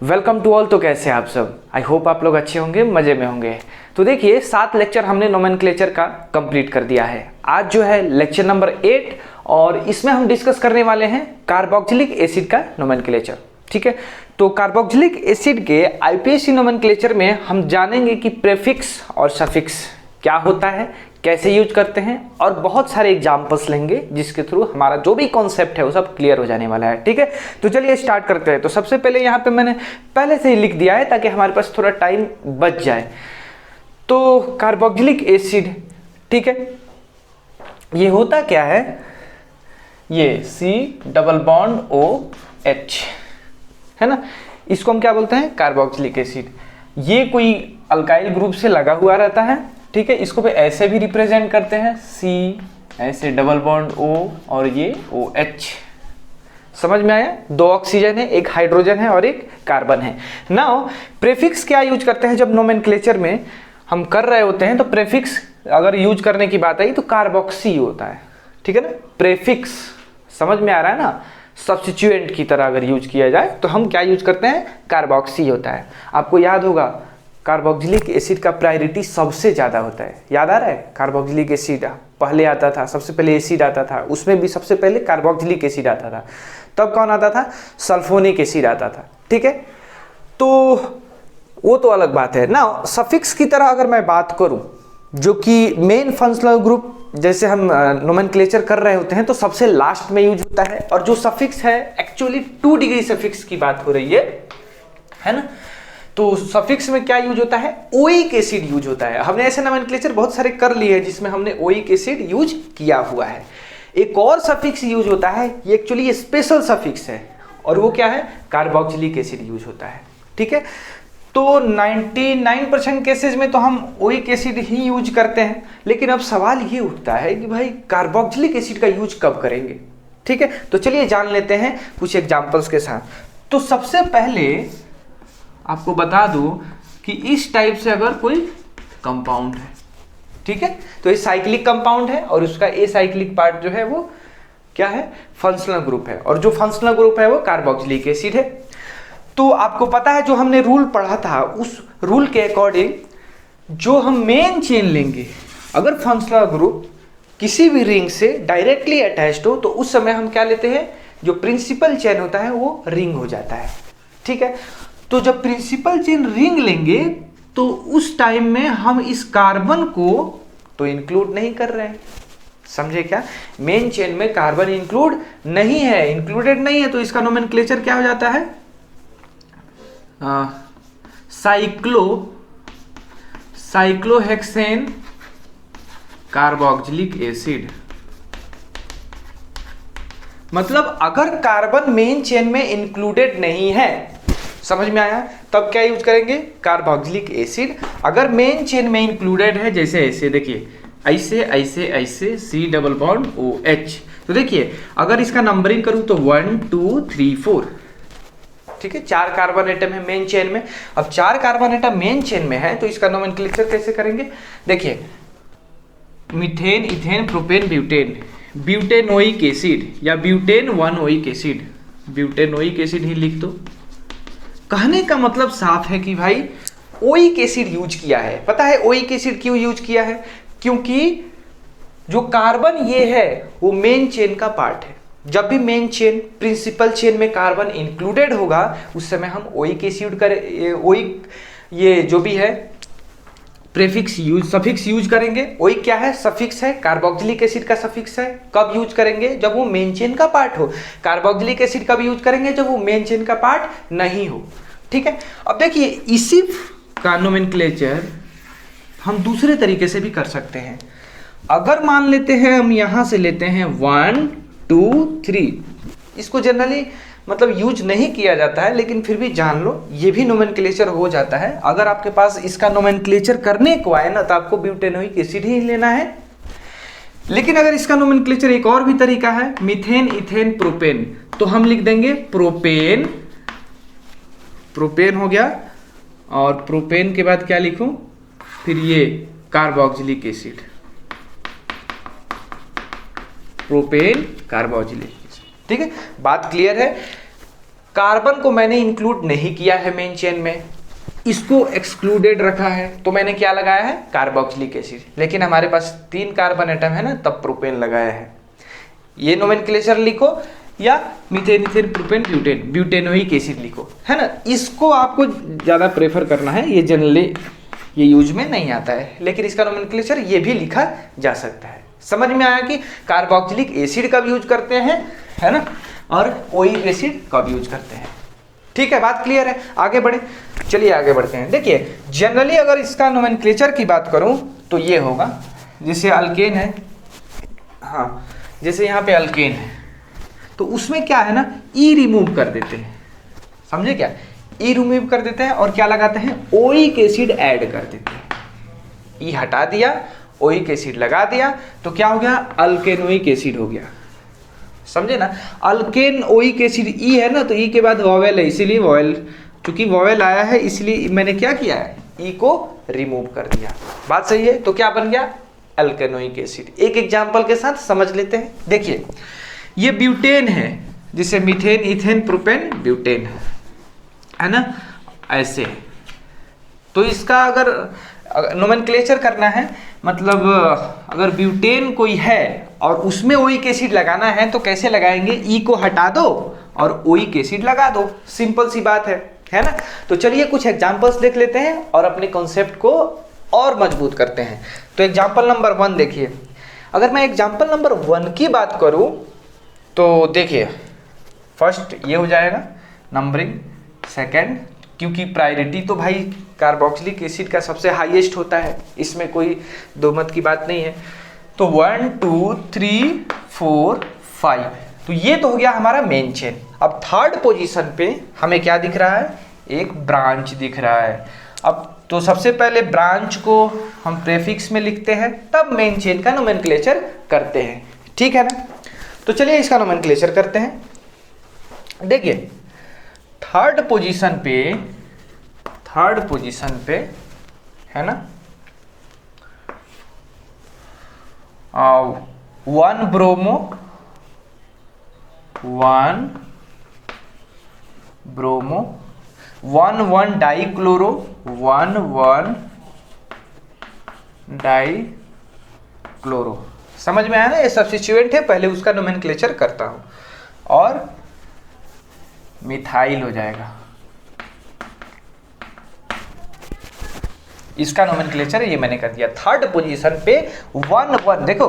Welcome to all. तो कैसे हैं आप सब? आई होप आप लोग अच्छे होंगे, मज़े में होंगे। तो देखिए 7 लेक्चर हमने नोमेनक्लेचर का कंप्लीट कर दिया है। आज जो है लेक्चर नंबर 8 और इसमें हम डिस्कस करने वाले हैं कार्बोक्सिलिक एसिड का नोमेनक्लेचर। ठीक है, तो कार्बोक्सिलिक एसिड के आईपीएससी नोमेनक्लेचर में हम जानेंगे कि प्रेफिक्स और सफिक्स क्या होता है, कैसे यूज करते हैं और बहुत सारे एग्जाम्पल्स लेंगे जिसके थ्रू हमारा जो भी कॉन्सेप्ट है वो सब क्लियर हो जाने वाला है। ठीक है, तो चलिए स्टार्ट करते हैं। तो सबसे पहले यहाँ पे मैंने पहले से ही लिख दिया है ताकि हमारे पास थोड़ा टाइम बच जाए। तो कार्बोक्सिलिक एसिड, ठीक है, ये होता क्या है, ये C++ है ना, इसको हम क्या बोलते हैं, कार्बोक्सिलिक एसिड। ये कोई अल्काइल ग्रुप से लगा हुआ रहता है। ठीक है, इसको भी ऐसे भी रिप्रेजेंट करते हैं, C ऐसे O और ये OH। समझ में आया? 2 ऑक्सीजन है, 1 हाइड्रोजन है और 1 कार्बन है। नाउ प्रेफिक्स क्या यूज करते हैं जब नोमेनक्लेचर में हम कर रहे होते हैं, तो प्रेफिक्स अगर यूज करने की बात आई तो कार्बोक्सी होता है। ठीक है ना, प्रेफिक्स समझ में आ रहा है ना, सब्स्टिट्यूएंट की तरह अगर यूज किया जाए तो हम क्या यूज करते हैं, कार्बोक्सी होता है। आपको याद होगा कार्बोक्सिलिक एसिड का प्रायोरिटी सबसे ज़्यादा होता है। याद आ रहा है, कार्बोक्सिलिक एसिड पहले आता था, सबसे पहले एसिड आता था, उसमें भी सबसे पहले कार्बोक्सिलिक एसिड आता था। तब कौन आता था, सल्फोनिक एसिड आता था। ठीक है, तो वो तो अलग बात है ना। सफिक्स की तरह अगर मैं बात करूं, जो कि मेन फंक्शनल ग्रुप जैसे हम नोमेनक्लेचर कर रहे होते हैं तो सबसे लास्ट में यूज होता है। और जो सफिक्स है एक्चुअली 2 डिग्री सफिक्स की बात हो रही है ना। तो सफिक्स में क्या यूज होता है, ओइक एसिड यूज होता है। हमने ऐसे नोमेनक्लेचर बहुत सारे कर लिए हैं जिसमें हमने ओइक एसिड यूज किया हुआ है। एक और सफिक्स यूज होता है, ये एक्चुअली स्पेशल सफिक्स है और वो क्या है, कार्बोक्सिलिक एसिड यूज होता है। ठीक है, तो 99% केसेस में तो हम ओइक एसिड ही यूज करते हैं। लेकिन अब सवाल ये उठता है कि भाई कार्बोक्सिलिक एसिड का यूज कब करेंगे। ठीक है, तो चलिए जान लेते हैं कुछ एग्जांपल्स के साथ। तो सबसे पहले आपको बता दूं कि इस टाइप से अगर कोई कंपाउंड है, ठीक है, तो ये साइक्लिक कंपाउंड है और उसका एसाइक्लिक पार्ट जो है वो क्या है, फंक्शनल ग्रुप है, और जो फंक्शनल ग्रुप है वो कार्बोक्सिलिक एसिड है। तो आपको पता है जो हमने रूल पढ़ा था, उस रूल के अकॉर्डिंग जो हम मेन चेन लेंगे, अगर फंक्शनल ग्रुप किसी भी रिंग से डायरेक्टली अटैच्ड हो तो उस समय हम क्या लेते हैं, जो प्रिंसिपल चेन होता है वो रिंग हो जाता है। ठीक है, तो जब प्रिंसिपल चेन रिंग लेंगे तो उस टाइम में हम इस कार्बन को तो इंक्लूड नहीं कर रहे हैं। समझे क्या? मेन चेन में कार्बन इंक्लूड नहीं है, इंक्लूडेड नहीं है, तो इसका नोमेनक्लेचर क्या हो जाता है, साइक्लोहेक्सेन कार्बोक्सिलिक एसिड। मतलब अगर कार्बन मेन चेन में इंक्लूडेड नहीं है, समझ में आया, तब क्या यूज करेंगे, कार्बोक्सिलिक एसिड। अगर मेन चेन में इंक्लूडेड है, जैसे ऐसे देखिए, ऐसे ऐसे ऐसे C++OH, तो देखिए अगर इसका नंबरिंग करूं तो 1 2 3 4, ठीक है, 4 कार्बन एटम है मेन चेन में। अब 4 कार्बन एटम मेन चेन में है तो इसका नोमेनक्लेचर कैसे करेंगे, देखिए methane, ethane, propane, butane, butanoic acid या butane 1 oic acid, butanoic acid ही लिख दो। कहने का मतलब साफ है कि भाई ओइक एसिड यूज किया है। पता है ओइक एसिड क्यों यूज किया है, क्योंकि जो कार्बन ये है वो मेन चेन का पार्ट है। जब भी मेन चेन, प्रिंसिपल चेन में कार्बन इंक्लूडेड होगा उस समय हम ओइक एसिड करें, ओइक ये जो भी है प्रेफिक्स यूज, सफिक्स यूज करेंगे। ओइक क्या है, सफिक्स है, कार्बोक्सिलिक एसिड का सफिक्स है। कब यूज करेंगे, जब वो मेन चेन का पार्ट हो। कार्बोक्सिलिक एसिड कब यूज करेंगे, जब वो मेन चेन का पार्ट नहीं हो। ठीक है, अब देखिए इसी का नोमेनक्लेचर हम दूसरे तरीके से भी कर सकते हैं। अगर मान लेते हैं हम यहां से लेते हैं 1 2 3, इसको जनरली मतलब यूज नहीं किया जाता है, लेकिन फिर भी जान लो ये भी नोमेनक्लेचर हो जाता है। अगर आपके पास इसका नोमेनक्लेचर करने को आए ना तो आपको ब्यूटेनोइक एसिड ही लेना है। लेकिन अगर इसका नोमेनक्लेचर एक और भी तरीका है, मीथेन, इथेन, प्रोपेन, तो हम लिख देंगे प्रोपेन, प्रोपेन हो गया, और प्रोपेन के बाद क्या लिखूं, फिर ये carboxylic acid, propane carboxylic acid. ठीक है, बात क्लियर है। कार्बन को मैंने इंक्लूड नहीं किया है मेन चेन में, इसको एक्सक्लूडेड रखा है, तो मैंने क्या लगाया है, कार्बोक्सिलिक एसिड। लेकिन हमारे पास 3 कार्बन एटम है ना, तब प्रोपेन लगाया है। ये नोमेनक्लेचर लिखो, या methane ethane propane butane, butanoic acid लिखो, है ना। इसको आपको ज़्यादा प्रेफर करना है, ये जनरली ये यूज में नहीं आता है, लेकिन इसका नोमेनक्लेचर ये भी लिखा जा सकता है। समझ में आया कि कार्बोक्सिलिक एसिड का भी यूज करते हैं, है ना, और ओइक एसिड का भी यूज करते हैं। ठीक है, बात क्लियर है, आगे बढ़े, चलिए आगे बढ़ते हैं। देखिए जनरली अगर इसका नोमेनक्लेचर की बात करूं तो ये होगा, जैसे अल्केन है, हाँ जैसे यहाँ पे अल्केन है, तो उसमें क्या है ना, ई रिमूव कर देते हैं, समझे क्या, ई रिमूव कर देते हैं और क्या लगाते हैं, ओइक एसिड ऐड कर देते हैं। ई हटा दिया, ओइक एसिड लगा दिया, तो क्या हो गया, अल्केनोइक एसिड हो गया, समझे ना। अल्केन ओइक एसिड ई है ना, तो ई के बाद वॉवेल है, इसीलिए वॉवेल, चूंकि वॉवेल आया है इसलिए मैंने क्या किया है, ई को रिमूव कर दिया। बात सही है, तो क्या बन गया, अल्केनोइक एसिड। एक एग्जांपल के साथ समझ लेते हैं। देखिए ये ब्यूटेन है, जिसे मीथेन इथेन प्रोपेन ब्यूटेन है ना, ऐसे। तो इसका अगर नोमेनक्लेचर करना है, मतलब अगर ब्यूटेन कोई है और उसमें ओइक एसिड लगाना है तो कैसे लगाएंगे, ई को हटा दो और ओइक एसिड लगा दो, सिंपल सी बात है ना। तो चलिए कुछ एग्जांपल्स देख लेते हैं और अपने कॉन्सेप्ट को और मजबूत करते हैं। तो एग्जांपल नंबर 1 देखिए, अगर मैं एग्जांपल नंबर 1 की बात करूं तो देखिए फर्स्ट ये हो जाएगा नंबरिंग, सेकंड, क्योंकि प्रायोरिटी तो भाई कार्बोक्सिलिक एसिड का सबसे हाईएस्ट होता है, इसमें कोई दो मत की बात नहीं है। तो 1 2 3 4 5, तो ये तो हो गया हमारा मेन चेन। अब थर्ड पोजीशन पे हमें क्या दिख रहा है, एक ब्रांच दिख रहा है। अब तो सबसे पहले ब्रांच को हम प्रेफिक्स में लिखते हैं, तब मेन चेन का नोमेनक्लेचर करते हैं, ठीक है ना। तो चलिए इसका नोमेनक्लेचर करते हैं। देखिए थर्ड पोजीशन पे है ना, 1 ब्रोमो, 1 डाइक्लोरो, 1 डाइक्लोरो। समझ में आया ना, ये सब्स्टिट्यूएंट है, पहले उसका नोमेनक्लेचर करता हूं, और मिथाइल हो जाएगा, इसका नोमेनक्लेचर ये मैंने कर दिया। थर्ड पोजीशन पे 1 देखो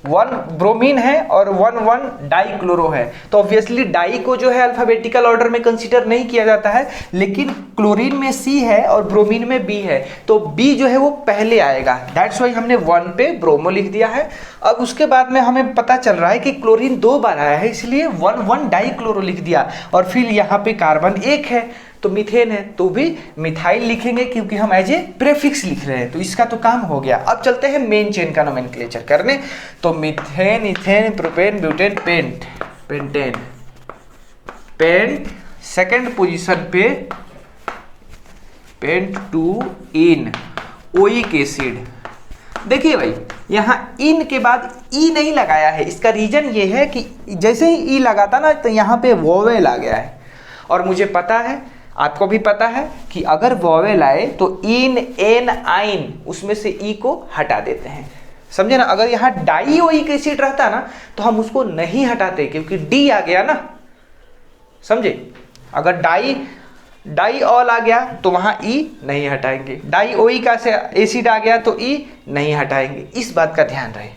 1 ब्रोमीन है और 1 डाइक्लोरो है, तो ऑब्वियसली डाई को जो है अल्फाबेटिकल ऑर्डर में कंसीडर नहीं किया जाता है, लेकिन क्लोरीन में C है और ब्रोमीन में B है, तो B जो है वो पहले आएगा, दैट्स वाई हमने 1 पे ब्रोमो लिख दिया है। अब उसके बाद में हमें पता चल रहा है कि क्लोरीन 2 बार आया है, इसलिए 1 डाइक्लोरो लिख दिया, और फिर यहाँ पे कार्बन 1 है तो मीथेन है, तो भी मिथाइल लिखेंगे क्योंकि हम एज ए प्रेफिक्स लिख रहे हैं, तो इसका तो काम हो गया। अब चलते हैं मेन चेन का नोमेनक्लेचर करने। तो methane ethane propane butane pentane, second position पे pent two en oic acid. देखिए भाई यहाँ इन के बाद ई नहीं लगाया है, इसका रीजन ये है कि जैसे ही ई लगाता ना तो यहाँ पे वोवेल आ गया है, और मुझे पता है, आपको भी पता है कि अगर वोवेल आए तो इन एन आइन उसमें से ई को हटा देते हैं, समझे ना। अगर यहाँ डाइओइक एसिड रहता ना तो हम उसको नहीं हटाते, क्योंकि डी आ गया ना, समझे। अगर डाई ऑल आ गया तो वहाँ ई नहीं हटाएंगे, डाइओइक एसिड आ गया तो ई नहीं हटाएंगे, इस बात का ध्यान रहे।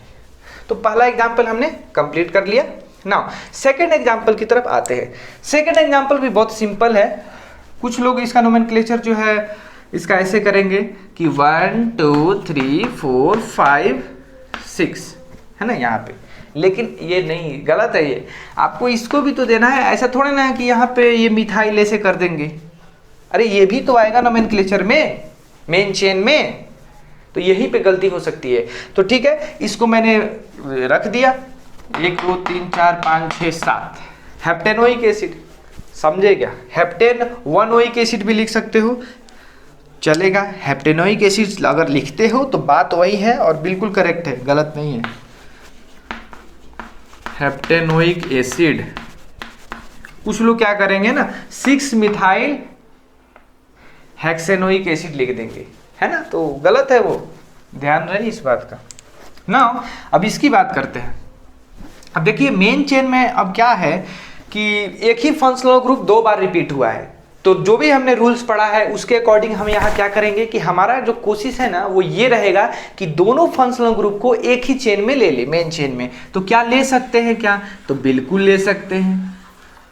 तो पहला एग्जाम्पल हमने कंप्लीट कर लिया। नाउ सेकेंड एग्जाम्पल की तरफ आते हैं। सेकेंड एग्जाम्पल भी बहुत सिंपल है, कुछ लोग इसका नोमेनक्लेचर जो है इसका ऐसे करेंगे कि 1 2 3 4 5 6 है ना यहाँ पे, लेकिन ये नहीं, गलत है ये, आपको इसको भी तो देना है। ऐसा थोड़ा ना है कि यहाँ पे ये मिथाइल ऐसे कर देंगे, अरे ये भी तो आएगा नोमेनक्लेचर में, मेन चेन में, तो यहीं पे गलती हो सकती है। तो ठीक है, इसको मैंने रख दिया, 1 2 3 4 5 6 7 हेप्टेनोइक एसिड, समझे क्या। हेप्टेन 1 ओइक एसिड भी लिख सकते हो, चलेगा। हेप्टेनोइक एसिड अगर लिखते हो तो बात वही है और बिल्कुल करेक्ट है, गलत नहीं है। हेप्टेनोइक एसिड कुछ लोग क्या करेंगे ना 6 मिथाइल हेक्सेनोइक एसिड लिख देंगे, है ना, तो गलत है वो, ध्यान रहे इस बात का ना। अब इसकी बात करते हैं। अब देखिए मेन चेन में अब क्या है कि एक ही फंक्शनल ग्रुप 2 बार रिपीट हुआ है, तो जो भी हमने रूल्स पढ़ा है उसके अकॉर्डिंग हम यहाँ क्या करेंगे कि हमारा जो कोशिश है ना वो ये रहेगा कि दोनों फंक्शनल ग्रुप को एक ही चेन में ले ले, मेन चेन में। तो क्या ले सकते हैं क्या, तो बिल्कुल ले सकते हैं,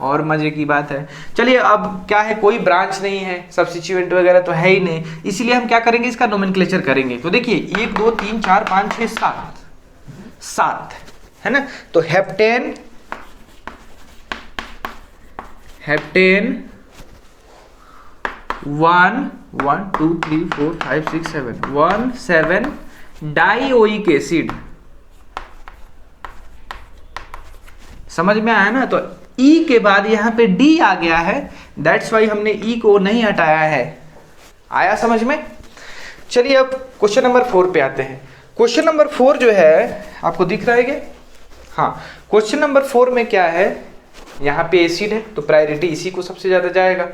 और मजे की बात है। चलिए अब क्या है, कोई ब्रांच नहीं है, सब्स्टिट्यूएंट वगैरह तो है ही नहीं, इसीलिए हम क्या करेंगे, इसका नोमेनक्लेचर करेंगे। तो देखिए 1 2 3 4 5 6 7 है ना, तो हेप्टेन 1 1 2 3 4 5 6 7 1 7 डाइओइक एसिड, समझ में आया ना। तो ई के बाद यहाँ पे डी आ गया है, दैट्स वाई हमने ई को नहीं हटाया है, आया समझ में। चलिए अब क्वेश्चन नंबर 4 पे आते हैं। क्वेश्चन नंबर 4 जो है आपको दिख रहा है क्या, हाँ, क्वेश्चन नंबर 4 में क्या है, यहाँ पे एसिड है तो प्रायोरिटी इसी को सबसे ज्यादा जाएगा।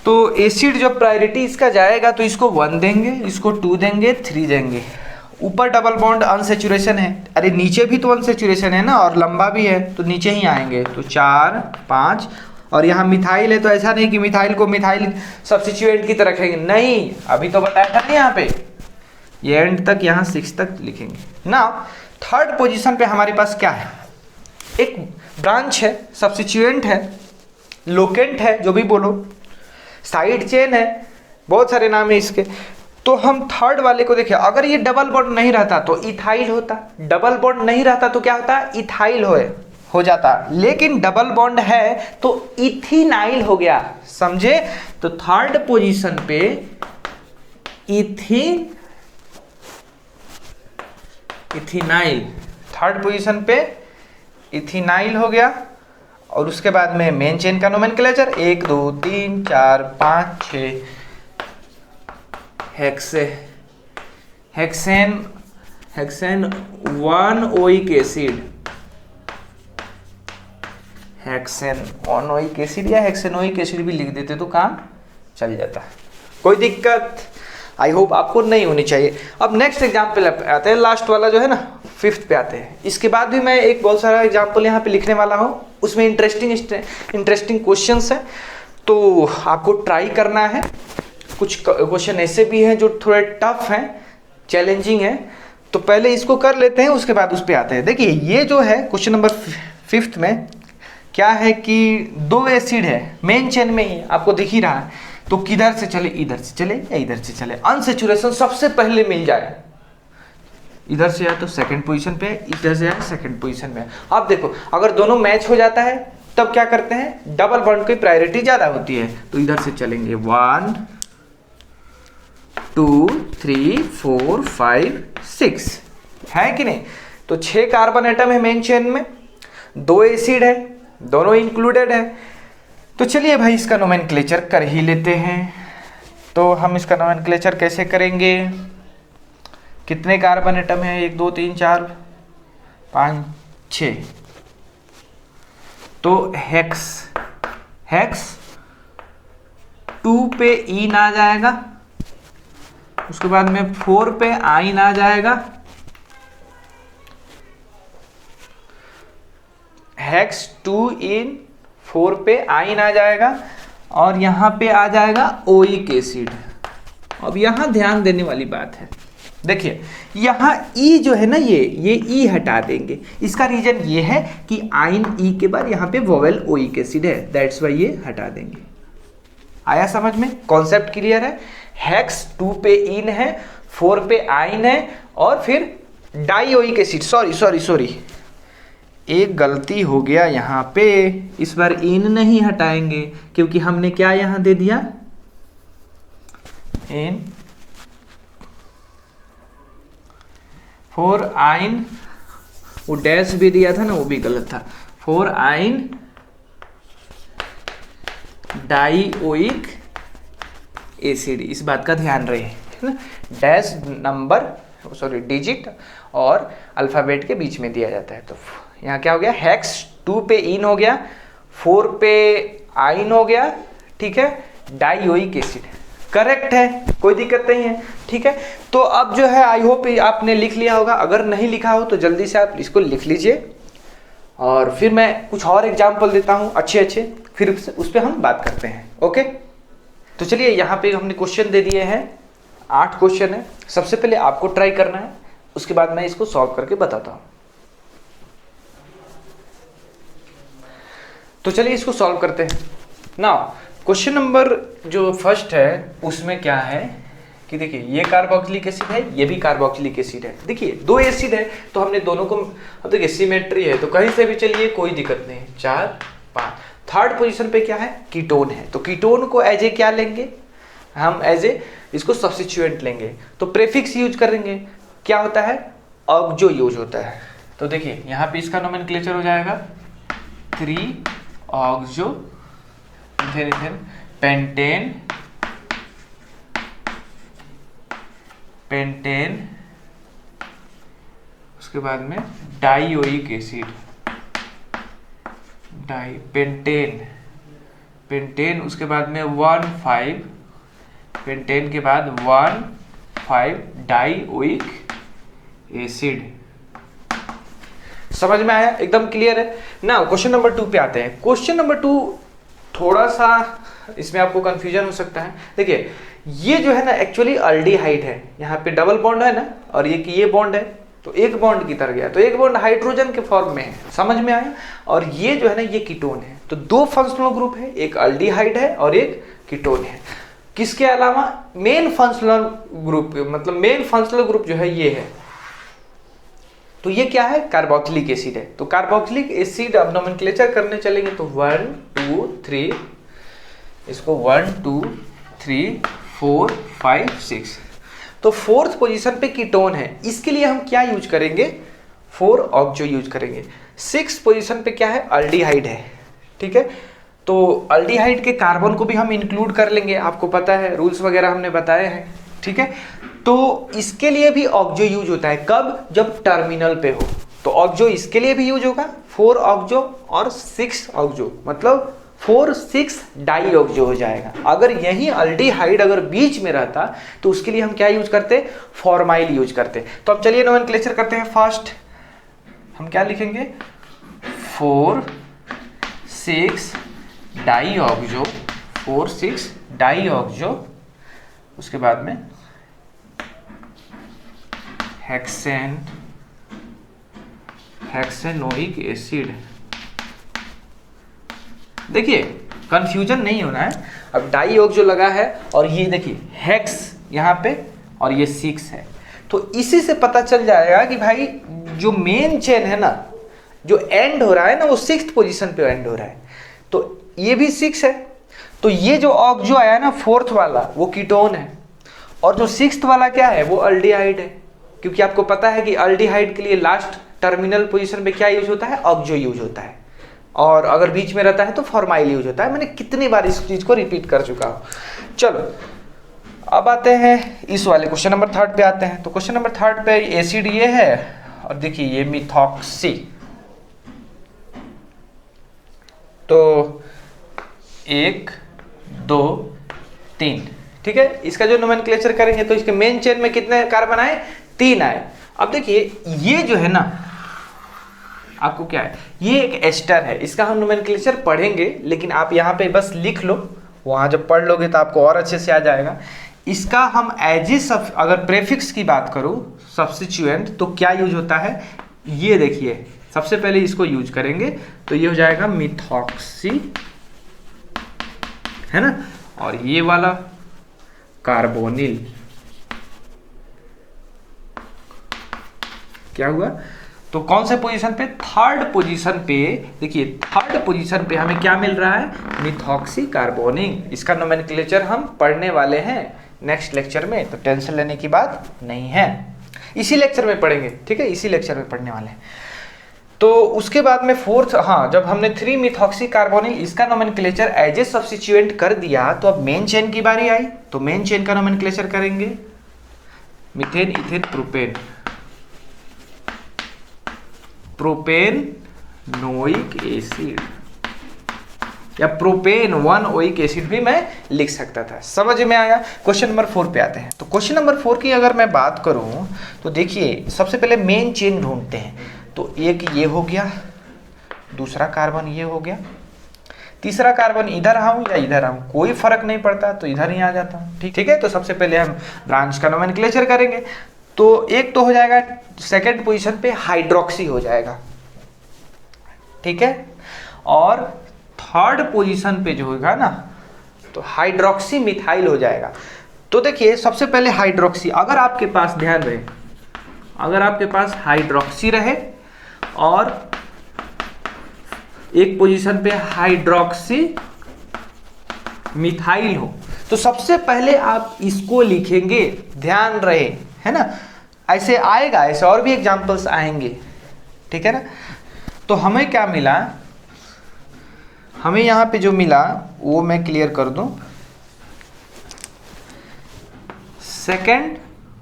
तो एसिड जो प्रायोरिटी इसका जाएगा तो इसको 1 देंगे, इसको 2 देंगे, 3 देंगे। ऊपर डबल बॉन्ड अनसेचुरेशन है, अरे नीचे भी तो अनसेचुरेशन है ना, और लंबा भी है, तो नीचे ही आएंगे, तो 4 5। और यहाँ मिथाइल है तो ऐसा नहीं कि मिथाइल को मिथाइल सब्स्टिट्यूएंट की तरह रखेंगे, नहीं, अभी तो बताया था ना यहाँ पे, ये एंड तक यहाँ 6 तक लिखेंगे ना। थर्ड पोजीशन पे हमारे पास क्या है, एक ब्रांच है, सब्स्टिट्यूएंट है, लोकेंट है, जो भी बोलो, साइड चेन है, बहुत सारे नाम है इसके। तो हम थर्ड वाले को देखिए, अगर ये डबल बॉन्ड नहीं रहता तो इथाइल होता, डबल बॉन्ड नहीं रहता तो क्या होता, इथाइल हो जाता, लेकिन डबल बॉन्ड है तो इथिनाइल हो गया, समझे। तो थर्ड पोजीशन पे इथिनाइल, थर्ड पोजीशन पे इथिनाइल हो गया। और उसके बाद में मेन चेन का nomenclature 1 2 3 4 5 6 hexane 1 oic acid, hexane 1 oic acid या हेक्सेनोइक एसिड भी लिख देते तो काम चल जाता, कोई दिक्कत आई होप आपको नहीं होनी चाहिए। अब नेक्स्ट एग्जाम्पल आते हैं, लास्ट वाला जो है ना 5th पे आते हैं। इसके बाद भी मैं एक बहुत सारा एग्जाम्पल यहाँ पे लिखने वाला हूँ, उसमें इंटरेस्टिंग क्वेश्चंस हैं, तो आपको ट्राई करना है। कुछ क्वेश्चन ऐसे भी हैं जो थोड़े टफ हैं, चैलेंजिंग हैं, तो पहले इसको कर लेते हैं, उसके बाद उस पर आते हैं। देखिए ये जो है क्वेश्चन नंबर 5th में क्या है कि 2 एसिड है, मेन चेन में ही आपको दिख ही रहा है, तो किधर से चले, इधर से चले या इधर से चले, अनसेचुरेशन सबसे पहले मिल जाए, इधर से आए तो सेकंड पोजीशन पे, इधर से आए सेकंड पोजीशन में। अब देखो अगर दोनों मैच हो जाता है तब क्या करते हैं, डबल बॉन्ड की प्रायोरिटी ज्यादा होती है, तो इधर से चलेंगे 1 2 3 4 5 6, है कि नहीं। तो 6 कार्बन एटम है मेन चेन में, 2 एसिड है, दोनों इंक्लूडेड है। तो चलिए भाई इसका नोमेनक्लेचर कर ही लेते हैं। तो हम इसका नोमेनक्लेचर कैसे करेंगे, कितने कार्बन एटम है, 1 2 3 4 5 6, तो हेक्स 2 पे ईन आ जाएगा, उसके बाद में 4 पे आइन आ जाएगा, हेक्स 2 इन 4 पे आइन आ जाएगा, और यहां पे आ जाएगा ओइक एसिड। अब यहां ध्यान देने वाली बात है, देखिए यहाँ ई जो है ना, ये ई हटा देंगे, इसका रीजन ये है कि आइन ई के बाद यहाँ पे वोवेल ओइक एसिड है, दैट्स वाई ये हटा देंगे। आया समझ में, कॉन्सेप्ट क्लियर है। हेक्स 2 पे इन है, 4 पे आइन है, और फिर डाइओइक एसिड, सॉरी एक गलती हो गया यहाँ पे, इस बार इन नहीं हटाएंगे क्योंकि हमने क्या यहाँ दे दिया, इन 4 आइन, वो डैश भी दिया था ना, वो भी गलत था, 4 आइन डाइओइक एसिड, इस बात का ध्यान रहे, है ना। डैश नंबर डिजिट और अल्फाबेट के बीच में दिया जाता है। तो यहाँ क्या हो गया, हेक्स 2 पे इन हो गया, 4 पे आइन हो गया, ठीक है, डाइओइक एसिड, करेक्ट है, कोई दिक्कत नहीं है, ठीक है। तो अब जो है आई होप आपने लिख लिया होगा, अगर नहीं लिखा हो तो जल्दी से आप इसको लिख लीजिए और फिर मैं कुछ और एग्जाम्पल देता हूँ अच्छे, फिर उस पर हम बात करते हैं। ओके, तो चलिए यहाँ पे हमने क्वेश्चन दे दिए हैं, 8 क्वेश्चन है। सबसे पहले आपको ट्राई करना है, उसके बाद मैं इसको सॉल्व करके बताता हूँ। तो चलिए इसको सॉल्व करते हैं ना। क्वेश्चन नंबर जो फर्स्ट है उसमें क्या है कि देखिए ये कार्बोक्सिलिक एसिड है, ये भी कार्बोक्सिलिक एसिड है। देखिए 2 एसिड है तो हमने दोनों को, अब देखिए सिमेट्री है तो कहीं से भी चलिए कोई दिक्कत नहीं। 4 5 थर्ड पोजीशन पे क्या है, कीटोन है, तो कीटोन को एज ए क्या लेंगे हम, एज ए इसको सब्स्टिट्यूएंट लेंगे, तो प्रेफिक्स यूज करेंगे। क्या होता है, ऑक्जो यूज होता है। तो देखिए यहाँ पे इसका नोमेनक्लेचर हो जाएगा 3 ऑक्जो इथेन पेंटेन, उसके बाद में डाइओइक एसिड, पेंटेन, उसके बाद में 1,5 पेंटेन के बाद 1,5 डाइओइक एसिड। समझ में आया, एकदम क्लियर है ना। क्वेश्चन नंबर 2 पे आते हैं। क्वेश्चन नंबर 2 थोड़ा सा इसमें आपको कंफ्यूजन हो सकता है। देखिए ये जो है ना एक्चुअली अल्डिहाइड है, यहाँ पे डबल बॉन्ड है ना, और ये बॉन्ड है, तो एक बॉन्ड की तरह गया, तो एक बॉन्ड हाइड्रोजन के फॉर्म में है, समझ में आया। और ये जो है ना ये कीटोन है, तो 2 फंक्शनल ग्रुप है, एक अल्डिहाइड है और एक कीटोन है। किसके अलावा मेन फंक्शनल ग्रुप, मतलब मेन फंक्शनल ग्रुप जो है ये है, तो ये क्या है, कार्बोक्सिलिक एसिड है। तो कार्बोक्सिलिक एसिड अब नोमेनक्लेचर करने चलेंगे तो 1 2 3, इसको 1 2 3 4 5 6, तो 4th पोजीशन पे कीटोन है, इसके लिए हम क्या यूज करेंगे, 4 ऑक्जो यूज करेंगे। 6th पोजीशन पे क्या है, अल्डिहाइड है, ठीक है। तो अल्डिहाइड के कार्बन को भी हम इंक्लूड कर लेंगे, आपको पता है रूल्स वगैरह हमने बताए हैं, ठीक है। तो इसके लिए भी ऑक्जो यूज होता है, कब, जब टर्मिनल पे हो, तो ऑक्जो इसके लिए भी यूज होगा, 4 ऑक्जो और 6 ऑक्जो, मतलब 4 6 डाइऑक्जो हो जाएगा। अगर यही अल्डिहाइड अगर बीच में रहता तो उसके लिए हम क्या यूज करते, फॉर्माइल यूज करते। तो अब चलिए नोमेनक्लेचर करते हैं। फर्स्ट हम क्या लिखेंगे, 4 6 डाइऑक्जो, 4 6 डाइऑक्जो, उसके बाद में हेक्सेनोइक एसिड। देखिए कंफ्यूजन नहीं होना है, अब डाइऑक्सो लगा है और ये देखिए हेक्स यहाँ पे और ये 6 है, तो इसी से पता चल जाएगा कि भाई जो मेन चेन है ना, जो एंड हो रहा है ना, वो 6th पोजीशन पे एंड हो रहा है, तो ये भी 6 है। तो ये जो ऑक्जो आया ना 4th वाला वो कीटोन है, और जो 6th वाला क्या है, वो अल्डिहाइड है, क्योंकि आपको पता है कि अल्डिहाइड के लिए लास्ट टर्मिनल पोजीशन पे क्या यूज होता है, ऑक्जो यूज होता है, और अगर बीच में रहता है तो फॉर्माइल यूज होता है। मैंने कितनी बार इस चीज को रिपीट कर चुका हूं। चलो अब आते हैं इस वाले क्वेश्चन नंबर 3 पे आते हैं। तो क्वेश्चन नंबर 3 पे एसिड ये है, और देखिए ये मिथॉक्सी, तो 1 2 3, ठीक है। इसका जो नोमेनक्लेचर करेंगे तो इसके मेन चेन में कितने कार्बन आए, 3 आए। अब देखिए ये जो है ना, आपको क्या है, ये एक एस्टर है, इसका हम नोमेनक्लेचर पढ़ेंगे, लेकिन आप यहाँ पे बस लिख लो, वहाँ जब पढ़ लोगे तो आपको और अच्छे से आ जाएगा। इसका हम एज ए अगर प्रेफिक्स की बात करूँ, सब्स्टिट्यूएंट, तो क्या यूज होता है, ये देखिए सबसे पहले इसको यूज करेंगे तो ये हो जाएगा मिथॉक्सी, है ना, और ये वाला कार्बोनिल, क्या हुआ, तो कौन से पोजीशन पे, 3rd पोजीशन पे। देखिए 3rd पोजीशन पे हमें क्या मिल रहा है, मिथॉक्सी कार्बोनिल। इसका नोमेनक्लेचर हम पढ़ने वाले हैं नेक्स्ट लेक्चर में, तो टेंशन लेने की बात नहीं है, इसी लेक्चर में पढ़ेंगे, ठीक है, इसी लेक्चर में पढ़ने वाले हैं। तो उसके बाद में 4th, हाँ, जब हमने 3 मिथॉक्सी कार्बोनिल इसका नोमेनक्लेचर एज ए सब्स्टिट्यूएंट कर दिया, तो अब मेन चेन की बारी आई, तो मेन चेन का नोमेनक्लेचर करेंगे, मीथेन इथेन प्रोपेनोइक एसिड, या प्रोपेन 1 ओइक एसिड भी मैं लिख सकता था। समझ में आया? क्वेश्चन नंबर 4 पे आते हैं। तो क्वेश्चन नंबर 4 की अगर मैं बात करूं तो देखिए सबसे पहले मेन चेन ढूंढते हैं। तो एक ये हो गया, दूसरा कार्बन ये हो गया, तीसरा कार्बन इधर आऊं या इधर आऊं कोई फर्क नहीं पड़ता, तो इधर ही आ जाता हूं। ठीक है, तो सबसे पहले हम ब्रांच का नोमेनक्लेचर करेंगे। तो एक तो हो जाएगा सेकंड पोजीशन पे हाइड्रोक्सी हो जाएगा, ठीक है, और थर्ड पोजीशन पे जो होगा ना तो हाइड्रोक्सी मिथाइल हो जाएगा। तो देखिए सबसे पहले हाइड्रोक्सी, अगर आपके पास, ध्यान रहे, अगर आपके पास हाइड्रोक्सी रहे और एक पोजीशन पे हाइड्रोक्सी मिथाइल हो तो सबसे पहले आप इसको लिखेंगे, ध्यान रहे, है ना। ऐसे आएगा, ऐसे और भी एग्जांपल्स आएंगे, ठीक है ना। तो हमें क्या मिला, हमें यहाँ पे जो मिला वो मैं क्लियर कर दूं। सेकंड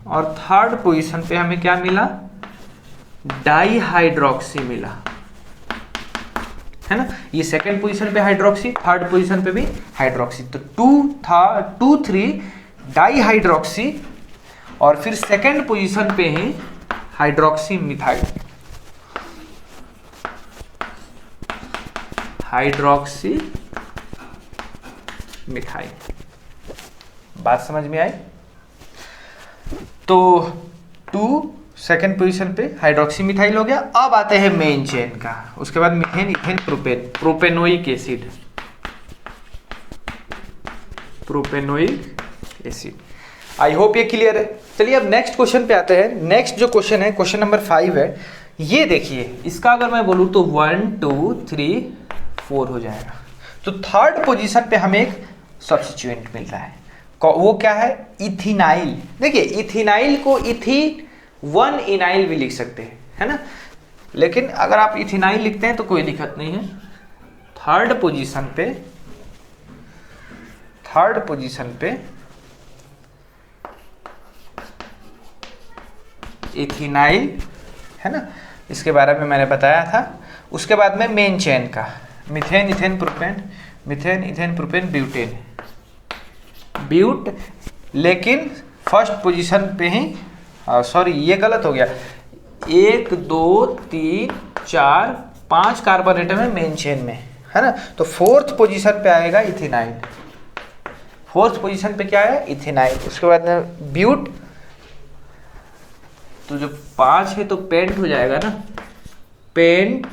और थर्ड पोजीशन पे हमें क्या मिला, डाईहाइड्रोक्सी मिला, है ना। ये सेकंड पोजीशन पे हाइड्रोक्सी, थर्ड पोजीशन पे भी हाइड्रोक्सी। तो 2 3 डाईहाइड्रोक्सी और फिर सेकंड पोजीशन पे ही हाइड्रोक्सी मिथाइल, हाइड्रोक्सी मिथाइल। बात समझ में आई? तो 2 सेकेंड पोजीशन पे हाइड्रोक्सी मिथाइल हो गया। अब आते हैं मेन चेन का, उसके बाद methane, ethane, propane, propanoic acid, propanoic acid. I hope ये क्लियर है। चलिए अब नेक्स्ट क्वेश्चन पे आते हैं। नेक्स्ट जो क्वेश्चन है, क्वेश्चन नंबर 5 है। ये देखिए, इसका अगर मैं बोलूँ तो 1 2 3 4 हो जाएगा। तो थर्ड पोजीशन पे हमें एक सब्स्टिट्यूएंट मिल रहा है, वो क्या है, इथिनाइल। देखिए इथिनाइल को इथीन 1 इनाइल भी लिख सकते हैं, है ना, लेकिन अगर आप इथिनाइल लिखते हैं तो कोई दिक्कत नहीं है। थर्ड पोजीशन पे इथिनाइल, है ना, इसके बारे में मैंने बताया था। उसके बाद में मेन चेन का methane, ethane, propane, methane, ethane, propane, butane, ब्यूट, लेकिन फर्स्ट पोजीशन पे ही, सॉरी ये गलत हो गया, 1 2 3 4 5 कार्बन एटम है मेन चेन में, है ना। तो फोर्थ पोजीशन पे आएगा इथिनाइल, फोर्थ पोजीशन पे क्या है, इथिनाइल। उसके बाद में ब्यूट, तो जो 5 है तो पेंट हो जाएगा ना, पेंट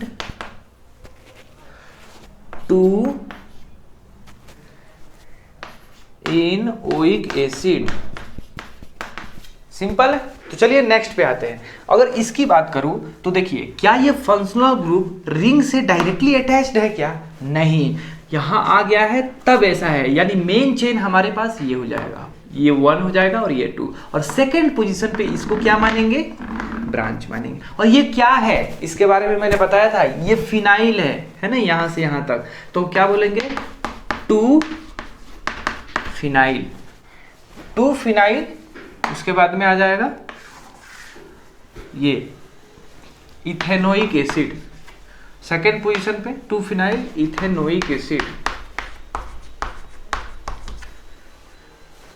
2 इन ओइक एसिड। सिंपल है। तो चलिए नेक्स्ट पे आते हैं। अगर इसकी बात करूं तो देखिए, क्या ये फंक्शनल ग्रुप रिंग से डायरेक्टली अटैच्ड है क्या? नहीं, यहां आ गया है तब ऐसा है, यानी मेन चेन हमारे पास ये हो जाएगा, ये 1 हो जाएगा और ये 2, और सेकंड पोजीशन पे इसको क्या मानेंगे, ब्रांच मानेंगे। और ये क्या है, इसके बारे में मैंने बताया था, ये फिनाइल है ना, यहां से यहां तक, तो क्या बोलेंगे, 2 फिनाइल, 2 फिनाइल। उसके बाद में आ जाएगा ये इथेनोइक एसिड, सेकेंड पोजीशन पे 2 phenyl ethanoic acid.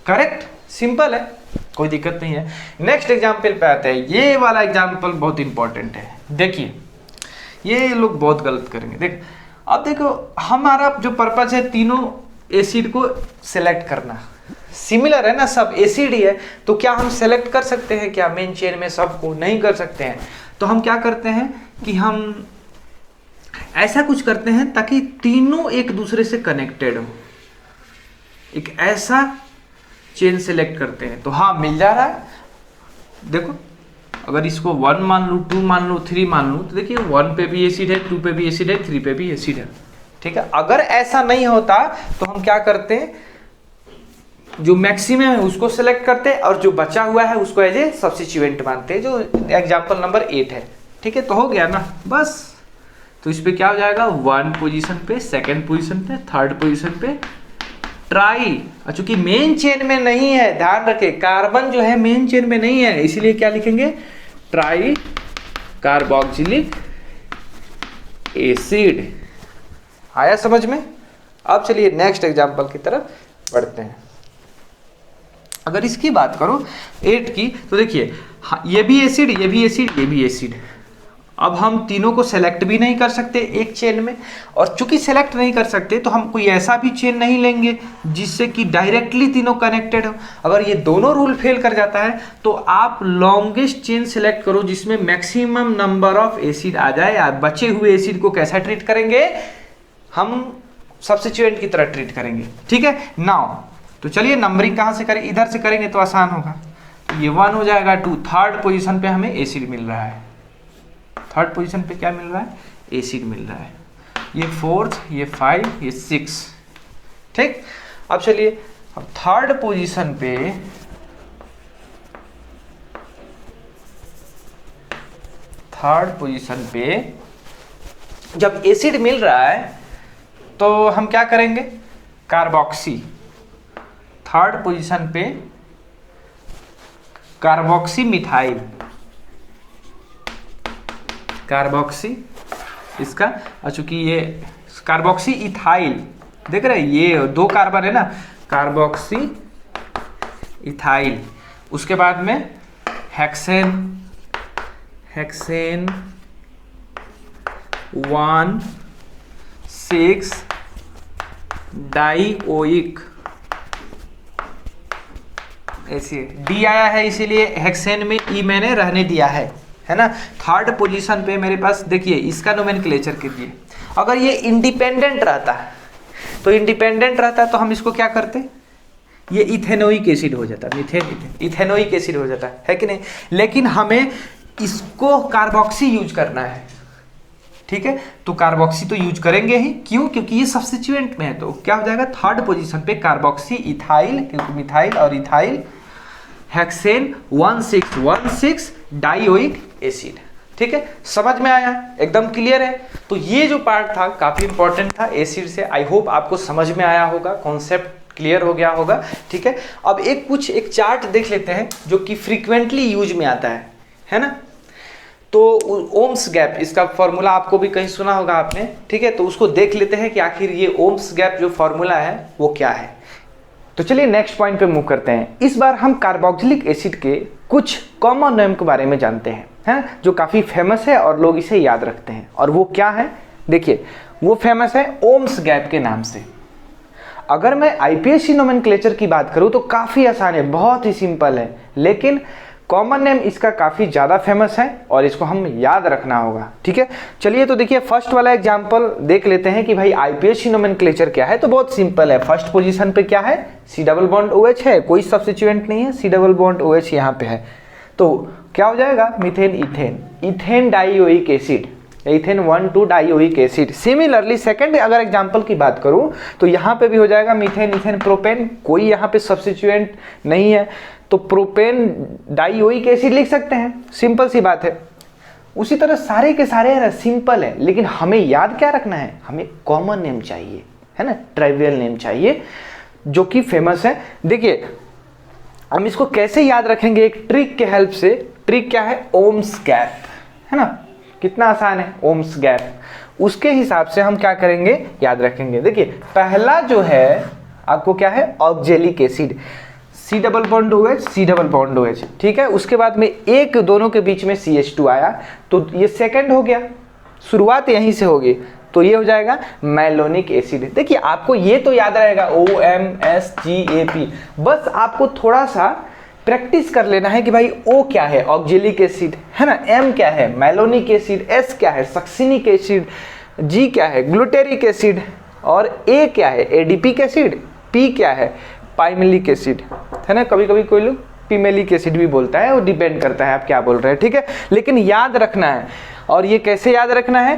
Correct, simple है, कोई दिक्कत नहीं है। नेक्स्ट एग्जाम्पल पे आते हैं। ये वाला एग्जाम्पल बहुत इंपॉर्टेंट है। देखिए ये लोग बहुत गलत करेंगे। देख, अब देखो हमारा जो पर्पज है तीनों एसिड को सिलेक्ट करना, सिमिलर है ना, सब एसिड ही है, तो क्या हम सेलेक्ट कर सकते हैं क्या मेन चेन में सबको? नहीं कर सकते हैं। तो हम क्या करते हैं कि हम ऐसा कुछ करते हैं ताकि तीनों एक दूसरे से कनेक्टेड हो, एक ऐसा चेन सेलेक्ट करते हैं। तो हाँ, मिल जा रहा है। देखो अगर इसको 1 मान लूँ, 2 मान लूँ, 3 मान लूँ, तो देखिए 1 पे भी एसिड है, 2 पे भी एसिड है, 3 पे भी एसिड है, ठीक है। अगर ऐसा नहीं होता तो हम क्या करते हैं, जो मैक्सिमम है उसको सेलेक्ट करते हैं और जो बचा हुआ है उसको एज ए सब्स्टिट्यूएंट मानते हैं, जो एग्जाम्पल नंबर 8 है, ठीक है। तो हो गया ना, बस। तो इस पे क्या हो जाएगा, 1 पोजीशन पे, सेकंड पोजीशन पे, थर्ड पोजीशन पे ट्राई। चूंकि मेन चेन में नहीं है, ध्यान रखें, कार्बन जो है मेन चेन में नहीं है, इसीलिए क्या लिखेंगे, ट्राई कार्बोक्सिलिक एसिड। आया समझ में? अब चलिए नेक्स्ट एग्जाम्पल की तरफ बढ़ते हैं। अगर इसकी बात करो 8 की, तो देखिए हाँ, ये भी एसिड, ये भी एसिड, ये भी एसिड। अब हम तीनों को सेलेक्ट भी नहीं कर सकते एक चेन में, और चूंकि सेलेक्ट नहीं कर सकते तो हम कोई ऐसा भी चेन नहीं लेंगे जिससे कि डायरेक्टली तीनों कनेक्टेड हो। अगर ये दोनों रूल फेल कर जाता है तो आप लॉन्गेस्ट चेन सेलेक्ट करो जिसमें मैक्सिमम नंबर ऑफ एसिड आ जाए। आप बचे हुए एसिड को कैसा ट्रीट करेंगे, हम सब्स्टिट्यूएंट की तरह ट्रीट करेंगे, ठीक है। नाउ तो चलिए नंबरिंग कहाँ से करें, इधर से करेंगे तो आसान होगा। ये 1 हो जाएगा, 2 थर्ड पोजीशन पे हमें एसिड मिल रहा है, थर्ड पोजीशन पे क्या मिल रहा है, एसिड मिल रहा है। ये 4th, ये 5, ये 6, ठीक। अब चलिए अब थर्ड पोजीशन पे जब एसिड मिल रहा है तो हम क्या करेंगे, कार्बोक्सी, थर्ड पोजीशन पे कार्बोक्सी मिथाइल, कार्बोक्सी इसका, और चूंकि ये कार्बोक्सी इथाइल, देख रहे हैं ये 2 कार्बन है ना, कार्बोक्सी इथाइल। उसके बाद में हेक्सेन 1,6 डाइओइक ऐसे डी आया है, इसीलिए हेक्सेन में ई मैंने रहने दिया है ना। थर्ड पोजीशन पे मेरे पास देखिए इसका नोमेनक्लेचर कीजिए। अगर ये इंडिपेंडेंट रहता तो हम इसको क्या करते, ये इथेनोइक एसिड हो जाता, इथेनोइक एसिड हो जाता है कि नहीं। लेकिन हमें इसको कार्बोक्सी यूज करना है, ठीक है, तो कार्बोक्सी तो यूज करेंगे ही। क्यों, क्योंकि ये सब्स्टिट्यूएंट में है, तो क्या हो जाएगा थर्ड पोजीशन पे कार्बोक्सी इथाइल, क्योंकि मिथाइल और इथाइल, हेक्सेन 1,6 डाइओइक एसिड, ठीक है। समझ में आया, एकदम क्लियर है। तो ये जो पार्ट था काफी इंपॉर्टेंट था एसिड से, आई होप आपको समझ में आया होगा, कॉन्सेप्ट क्लियर हो गया होगा, ठीक है। अब एक चार्ट देख लेते हैं जो कि फ्रीक्वेंटली यूज में आता है ना। तो ओम्स गैप, इसका फॉर्मूला आपको भी कहीं सुना होगा आपने, ठीक है। तो उसको देख लेते हैं कि आखिर ये ओम्स गैप जो फॉर्मूला है वो क्या है। तो चलिए नेक्स्ट पॉइंट पे मूव करते हैं। इस बार हम कार्बोक्सिलिक एसिड के कुछ कॉमन नेम के बारे में जानते हैं, जो काफ़ी फेमस है और लोग इसे याद रखते हैं। और वो क्या है, देखिए वो फेमस है ओम्स गैप के नाम से। अगर मैं आईपीएससी नोमेनक्लेचर की बात करूं तो काफ़ी आसान है, बहुत ही सिंपल है, लेकिन कॉमन नेम इसका काफ़ी ज़्यादा फेमस है और इसको हम याद रखना होगा, ठीक है। चलिए तो देखिए फर्स्ट वाला एग्जांपल देख लेते हैं कि भाई आईपीएससी नोमेनक्लेचर क्या है। तो बहुत सिंपल है, फर्स्ट पोजीशन पे क्या है, C डबल बॉन्ड OH है, कोई सब्स्टिट्यूएंट नहीं है, C डबल बॉन्ड OH यहाँ पे है। तो क्या हो जाएगा, methane ethane dioic acid, ethane 1,2 dioic acid. Similarly second अगर एग्जांपल की बात करूं तो यहाँ पे भी हो जाएगा मीथेन इथेन प्रोपेन, कोई यहाँ पे सब्स्टिट्यूएंट नहीं है, तो प्रोपेन डाइओइक एसिड लिख सकते हैं, सिंपल सी बात है। उसी तरह सारे के सारे सिंपल है, लेकिन हमें याद क्या रखना है, हमें कॉमन नेम चाहिए, है ना, ट्राइवियल नेम चाहिए जो कि फेमस है। देखिए हम इसको कैसे याद रखेंगे, एक ट्रिक के हेल्प से। ट्रिक क्या है, ओम्स गैप, है ना, कितना आसान है, ओम्स गैप। उसके हिसाब से हम क्या करेंगे, याद रखेंगे। देखिए पहला जो है आपको क्या है, oxalic acid, C double bond OH, C double bond OH, ठीक है। उसके बाद में एक दोनों के बीच में CH2 आया, तो ये सेकंड हो गया, शुरुआत यहीं से होगी, तो ये हो जाएगा मैलोनिक एसिड। देखिए आपको ये तो याद रहेगा OMSGAP, बस आपको थोड़ा सा प्रैक्टिस कर लेना है कि भाई O क्या है, ऑक्जेलिक एसिड, है ना, M क्या है, मैलोनिक एसिड, S क्या है, सक्सिनिक एसिड, G क्या है, ग्लूटेरिक एसिड, और A क्या है, एडिपिक एसिड, P क्या है, पाइमेलिक एसिड, है ना। कभी कभी कोई लोग पीमेलिक एसिड भी बोलता है, वो डिपेंड करता है आप क्या बोल रहे हैं, ठीक है। लेकिन याद रखना है, और ये कैसे याद रखना है,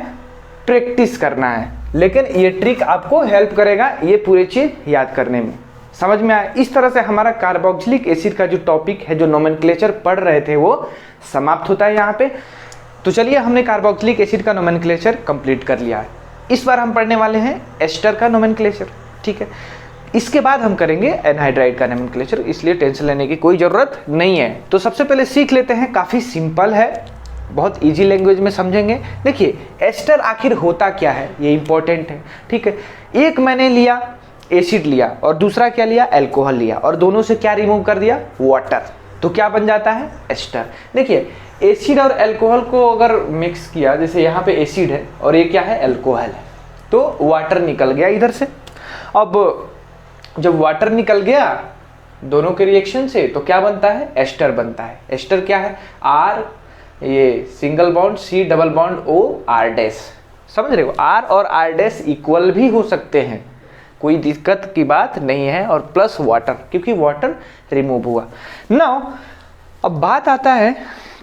प्रैक्टिस करना है। लेकिन ये ट्रिक आपको हेल्प करेगा ये पूरी चीज याद करने में, समझ में आया। इस तरह से हमारा कार्बोक्सिलिक एसिड का जो टॉपिक है, जो नोमेनक्लेचर पढ़ रहे थे, वो समाप्त होता है यहाँ पे। तो चलिए हमने कार्बोक्सिलिक एसिड का नोमेनक्लेचर कंप्लीट कर लिया है। इस बार हम पढ़ने वाले हैं एस्टर का नोमेनक्लेचर, ठीक है। इसके बाद हम करेंगे एनहाइड्राइड का नोमेनक्लेचर, इसलिए टेंशन लेने की कोई ज़रूरत नहीं है। तो सबसे पहले सीख लेते हैं, काफ़ी सिंपल है, बहुत इजी लैंग्वेज में समझेंगे। देखिए एस्टर आखिर होता क्या है, ये इंपॉर्टेंट है, ठीक है। एक मैंने लिया एसिड लिया और दूसरा क्या लिया, अल्कोहल लिया, और दोनों से क्या रिमूव कर दिया, वाटर, तो क्या बन जाता है, एस्टर। देखिए एसिड और अल्कोहल को अगर मिक्स किया, जैसे यहाँ पे एसिड है और ये क्या है, अल्कोहल है, तो वाटर निकल गया इधर से। अब जब वाटर निकल गया दोनों के रिएक्शन से, तो क्या बनता है, एस्टर बनता है। एस्टर क्या है, आर, ये single bond C double bond O R dash, समझ रहे हो, आर और आर डैश इक्वल भी हो सकते हैं, कोई दिक्कत की बात नहीं है, और प्लस वाटर, क्योंकि वाटर रिमूव हुआ। नाउ अब बात आता है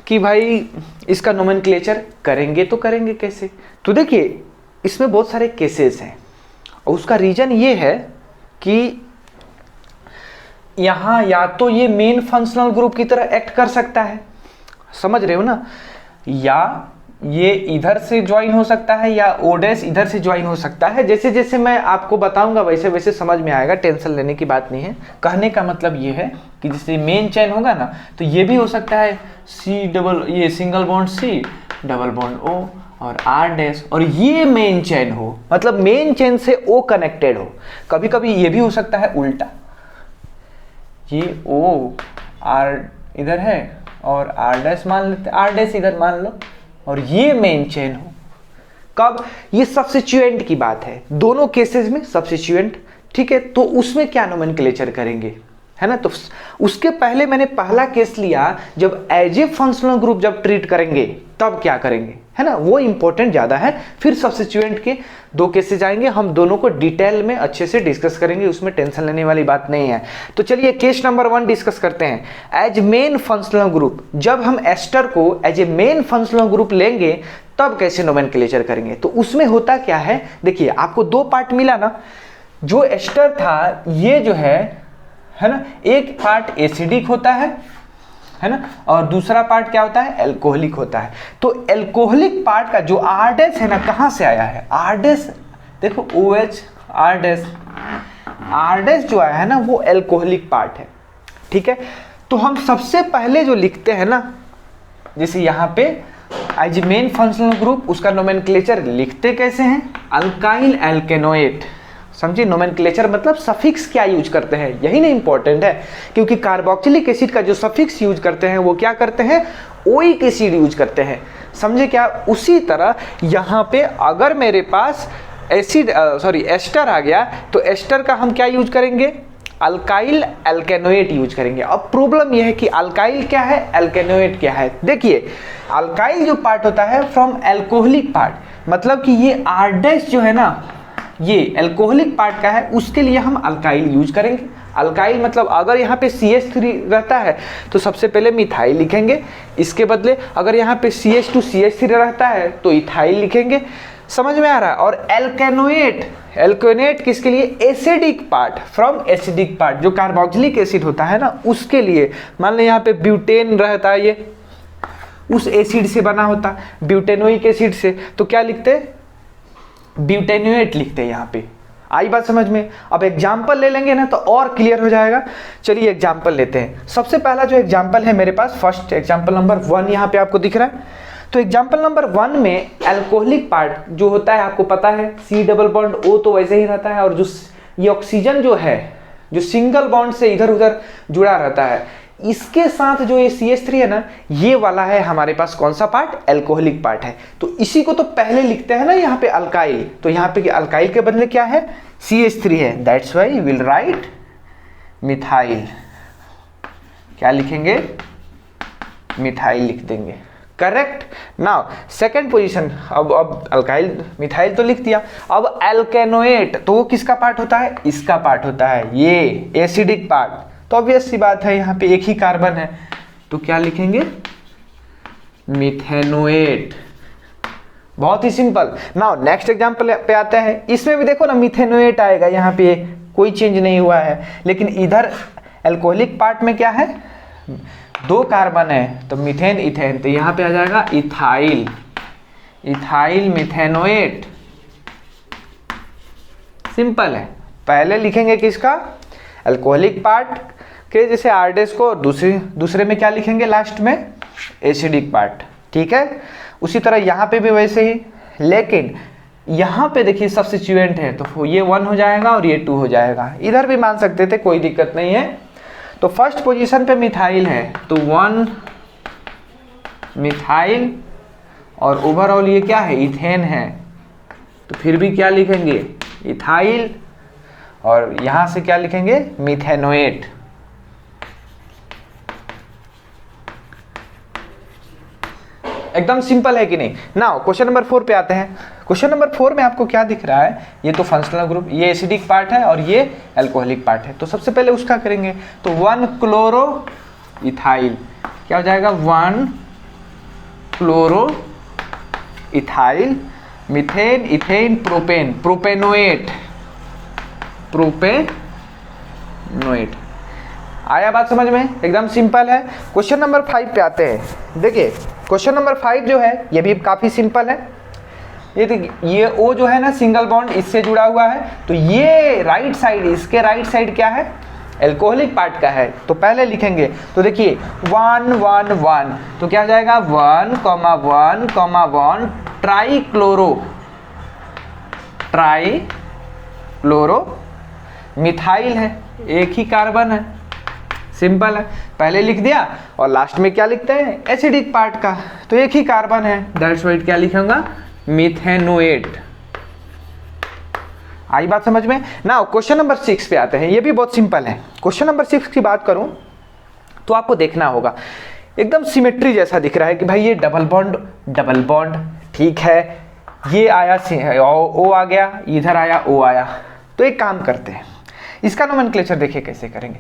कि भाई इसका नोमेनक्लेचर करेंगे तो करेंगे कैसे। तो देखिए इसमें बहुत सारे केसेस हैं, और उसका रीजन ये है कि यहाँ या तो ये मेन फंक्शनल ग्रुप की तरह एक्ट कर सकता है, समझ रहे हो ना, या ये इधर से ज्वाइन हो सकता है, या ओ डैश इधर से ज्वाइन हो सकता है। जैसे जैसे मैं आपको बताऊंगा वैसे वैसे समझ में आएगा, टेंशन लेने की बात नहीं है। कहने का मतलब ये है कि जैसे मेन चेन होगा ना, तो ये भी हो सकता है सी डबल, ये single bond C double bond O और आर डैश, और ये मेन चेन हो, मतलब मेन चेन से ओ कनेक्टेड हो। कभी कभी ये भी हो सकता है उल्टा, ये ओ आर इधर है और आर डैश मान लेते, आर डैश इधर मान लो, और ये मेन चेन हो। कब, ये सब्स्टिट्यूएंट की बात है, दोनों केसेस में सब्स्टिट्यूएंट, ठीक है। तो उसमें क्या नोमेनक्लेचर करेंगे, है ना। तो उसके पहले मैंने पहला केस लिया, जब एज ए फंक्शनल ग्रुप जब ट्रीट करेंगे तब क्या करेंगे, है ना, वो इंपॉर्टेंट ज़्यादा है। फिर सब्स्टिट्यूएंट के दो केसेस आएंगे, हम दोनों को डिटेल में अच्छे से डिस्कस करेंगे, उसमें टेंशन लेने वाली बात नहीं है। तो चलिए केस नंबर 1 डिस्कस करते हैं। एज मेन फंक्शनल ग्रुप, जब हम एस्टर को as a main functional group लेंगे तब कैसे नोमेनक्लेचर करेंगे। तो उसमें होता क्या है, देखिए आपको दो पार्ट मिला ना, जो एस्टर था ये जो है ना, एक पार्ट एसिडिक होता है ना, और दूसरा पार्ट क्या होता है, एल्कोहलिक होता है। तो एल्कोहलिक पार्ट का जो आर डैश है ना, कहाँ से आया है, आर डैश, देखो O H R dash, R dash जो आया है ना वो एल्कोहलिक पार्ट है, ठीक है। तो हम सबसे पहले जो लिखते हैं ना, जैसे यहाँ पे एज मेन फंक्शनल ग्रुप, उसका नोमेनक्लेचर लिखते कैसे हैं, अल्काइल एल्केनोएट, समझिए। नोमेनक्लेचर मतलब सफिक्स क्या यूज करते हैं, यही ना इंपॉर्टेंट है, क्योंकि कार्बोक्सिलिक एसिड का जो सफिक्स यूज करते हैं वो क्या करते हैं, ओइक एसिड यूज करते हैं, समझे क्या। उसी तरह यहाँ पे अगर मेरे पास एसिड एस्टर आ गया, तो एस्टर का हम क्या यूज करेंगे, अल्काइल एल्केनोएट यूज करेंगे। अब प्रॉब्लम यह है कि अल्काइल क्या है, एल्केनोएट क्या है। देखिए अल्काइल जो पार्ट होता है फ्रॉम एल्कोहलिक पार्ट, मतलब कि ये आर डैश जो है ना, ये एल्कोहलिक पार्ट का है, उसके लिए हम अल्काइल यूज करेंगे। अल्काइल मतलब अगर यहाँ पे CH3 रहता है तो सबसे पहले मिथाइल लिखेंगे, इसके बदले अगर यहाँ पे CH2 CH3 रहता है तो इथाइल लिखेंगे, समझ में आ रहा है। और एल्केनोएट, एल्केनोएट किसके लिए, acidic part, from acidic part, जो कार्बोक्सिलिक एसिड होता है ना उसके लिए। मान लो यहाँ पे ब्यूटेन रहता है, ये उस एसिड से बना होता, ब्यूटेनोइक एसिड से, तो क्या लिखते, ब्यूटेनोएट लिखते हैं यहाँ पे। आई बात समझ में। अब एग्जाम्पल ले लेंगे ना तो और क्लियर हो जाएगा। चलिए एग्जाम्पल लेते हैं। सबसे पहला जो एग्जाम्पल है मेरे पास, फर्स्ट एग्जाम्पल नंबर 1 यहाँ पे आपको दिख रहा है। तो एग्जाम्पल नंबर 1 में एल्कोहलिक पार्ट जो होता है आपको पता है, सी डबल बॉन्ड ओ तो वैसे ही रहता है, और जो ये ऑक्सीजन जो है जो सिंगल बॉन्ड से इधर उधर जुड़ा रहता है, इसके साथ जो ये CH3 है ना, ये वाला है हमारे पास कौन सा पार्ट, एल्कोहलिक पार्ट है। तो इसी को तो पहले लिखते हैं ना यहाँ पे अल्काइल, तो यहाँ पे अल्काइल के बदले क्या है, CH3 है, that's why will write methyl. क्या लिखेंगे, मिथाइल लिख देंगे, करेक्ट। नाउ सेकंड पोजीशन, अब अल्काइल मिथाइल तो लिख दिया, अब एल्केनोएट तो वो किसका पार्ट होता है, इसका पार्ट होता है, ये एसिडिक पार्ट। तो ऑब्वियस सी बात है यहाँ पे एक ही कार्बन है, तो क्या लिखेंगे, मिथेनोएट। बहुत ही सिंपल। नाउ नेक्स्ट एग्जांपल पे आते हैं। इसमें भी देखो ना मिथेनोएट आएगा, यहाँ पे कोई चेंज नहीं हुआ है, लेकिन इधर एल्कोहलिक पार्ट में क्या है, 2 कार्बन है, तो मीथेन इथेन, तो यहाँ पे आ जाएगा इथाइल, इथाइल मिथेनोएट। सिंपल है। पहले लिखेंगे किसका, अल्कोहलिक पार्ट के, जैसे आर डैश को, और दूसरे में क्या लिखेंगे लास्ट में, एसिडिक पार्ट। ठीक है। उसी तरह यहाँ पे भी वैसे ही, लेकिन यहाँ पे देखिए सब्स्टिट्यूएंट है तो ये 1 हो जाएगा और ये 2 हो जाएगा। इधर भी मान सकते थे, कोई दिक्कत नहीं है। तो फर्स्ट पोजीशन पे मिथाइल है तो 1 मिथाइल, और ओवरऑल ये क्या है, इथेन है, तो फिर भी क्या लिखेंगे, इथाइल, और यहाँ से क्या लिखेंगे, मिथेनोएट। एकदम सिंपल है कि नहीं। नाउ क्वेश्चन नंबर 4 पे आते हैं। क्वेश्चन नंबर 4 में आपको क्या दिख रहा है, ये तो फंक्शनल ग्रुप, ये एसिडिक पार्ट है और ये अल्कोहलिक पार्ट है। तो सबसे पहले उसका करेंगे, तो 1 क्लोरो इथाइल क्या हो जाएगा, 1 chloro ethyl, methane, ethane, propane, propanoate, propanoate. आया बात समझ में, एकदम सिंपल है। क्वेश्चन नंबर 5 पे आते हैं। देखिए क्वेश्चन नंबर 5 जो है ये भी काफ़ी सिंपल है। ये देखिए, ये O जो है ना सिंगल बॉन्ड इससे जुड़ा हुआ है, तो ये राइट साइड, इसके राइट साइड क्या है, एल्कोहलिक पार्ट का है। तो पहले लिखेंगे, तो देखिए 1 1 1, तो क्या हो जाएगा 1 1 1 ट्राइक्लोरो, ट्राइक्लोरो मिथाइल है, एक ही कार्बन है, सिंपल है। पहले लिख दिया और लास्ट में क्या लिखते हैं, एसिडिक पार्ट का, तो एक ही कार्बन है, दैट्स व्हाई क्या लिखूंगा, मिथेनोएट। आई बात समझ में। नाउ क्वेश्चन नंबर 6 पे आते हैं। ये भी बहुत सिंपल है। क्वेश्चन नंबर 6 की बात करूं तो आपको देखना होगा, एकदम सिमेट्री जैसा दिख रहा है कि भाई ये डबल बॉन्ड, ठीक है, ये आया O आ गया, इधर आया O आया। तो एक काम करते हैं, इसका नोमेनक्लेचर देखिए कैसे करेंगे।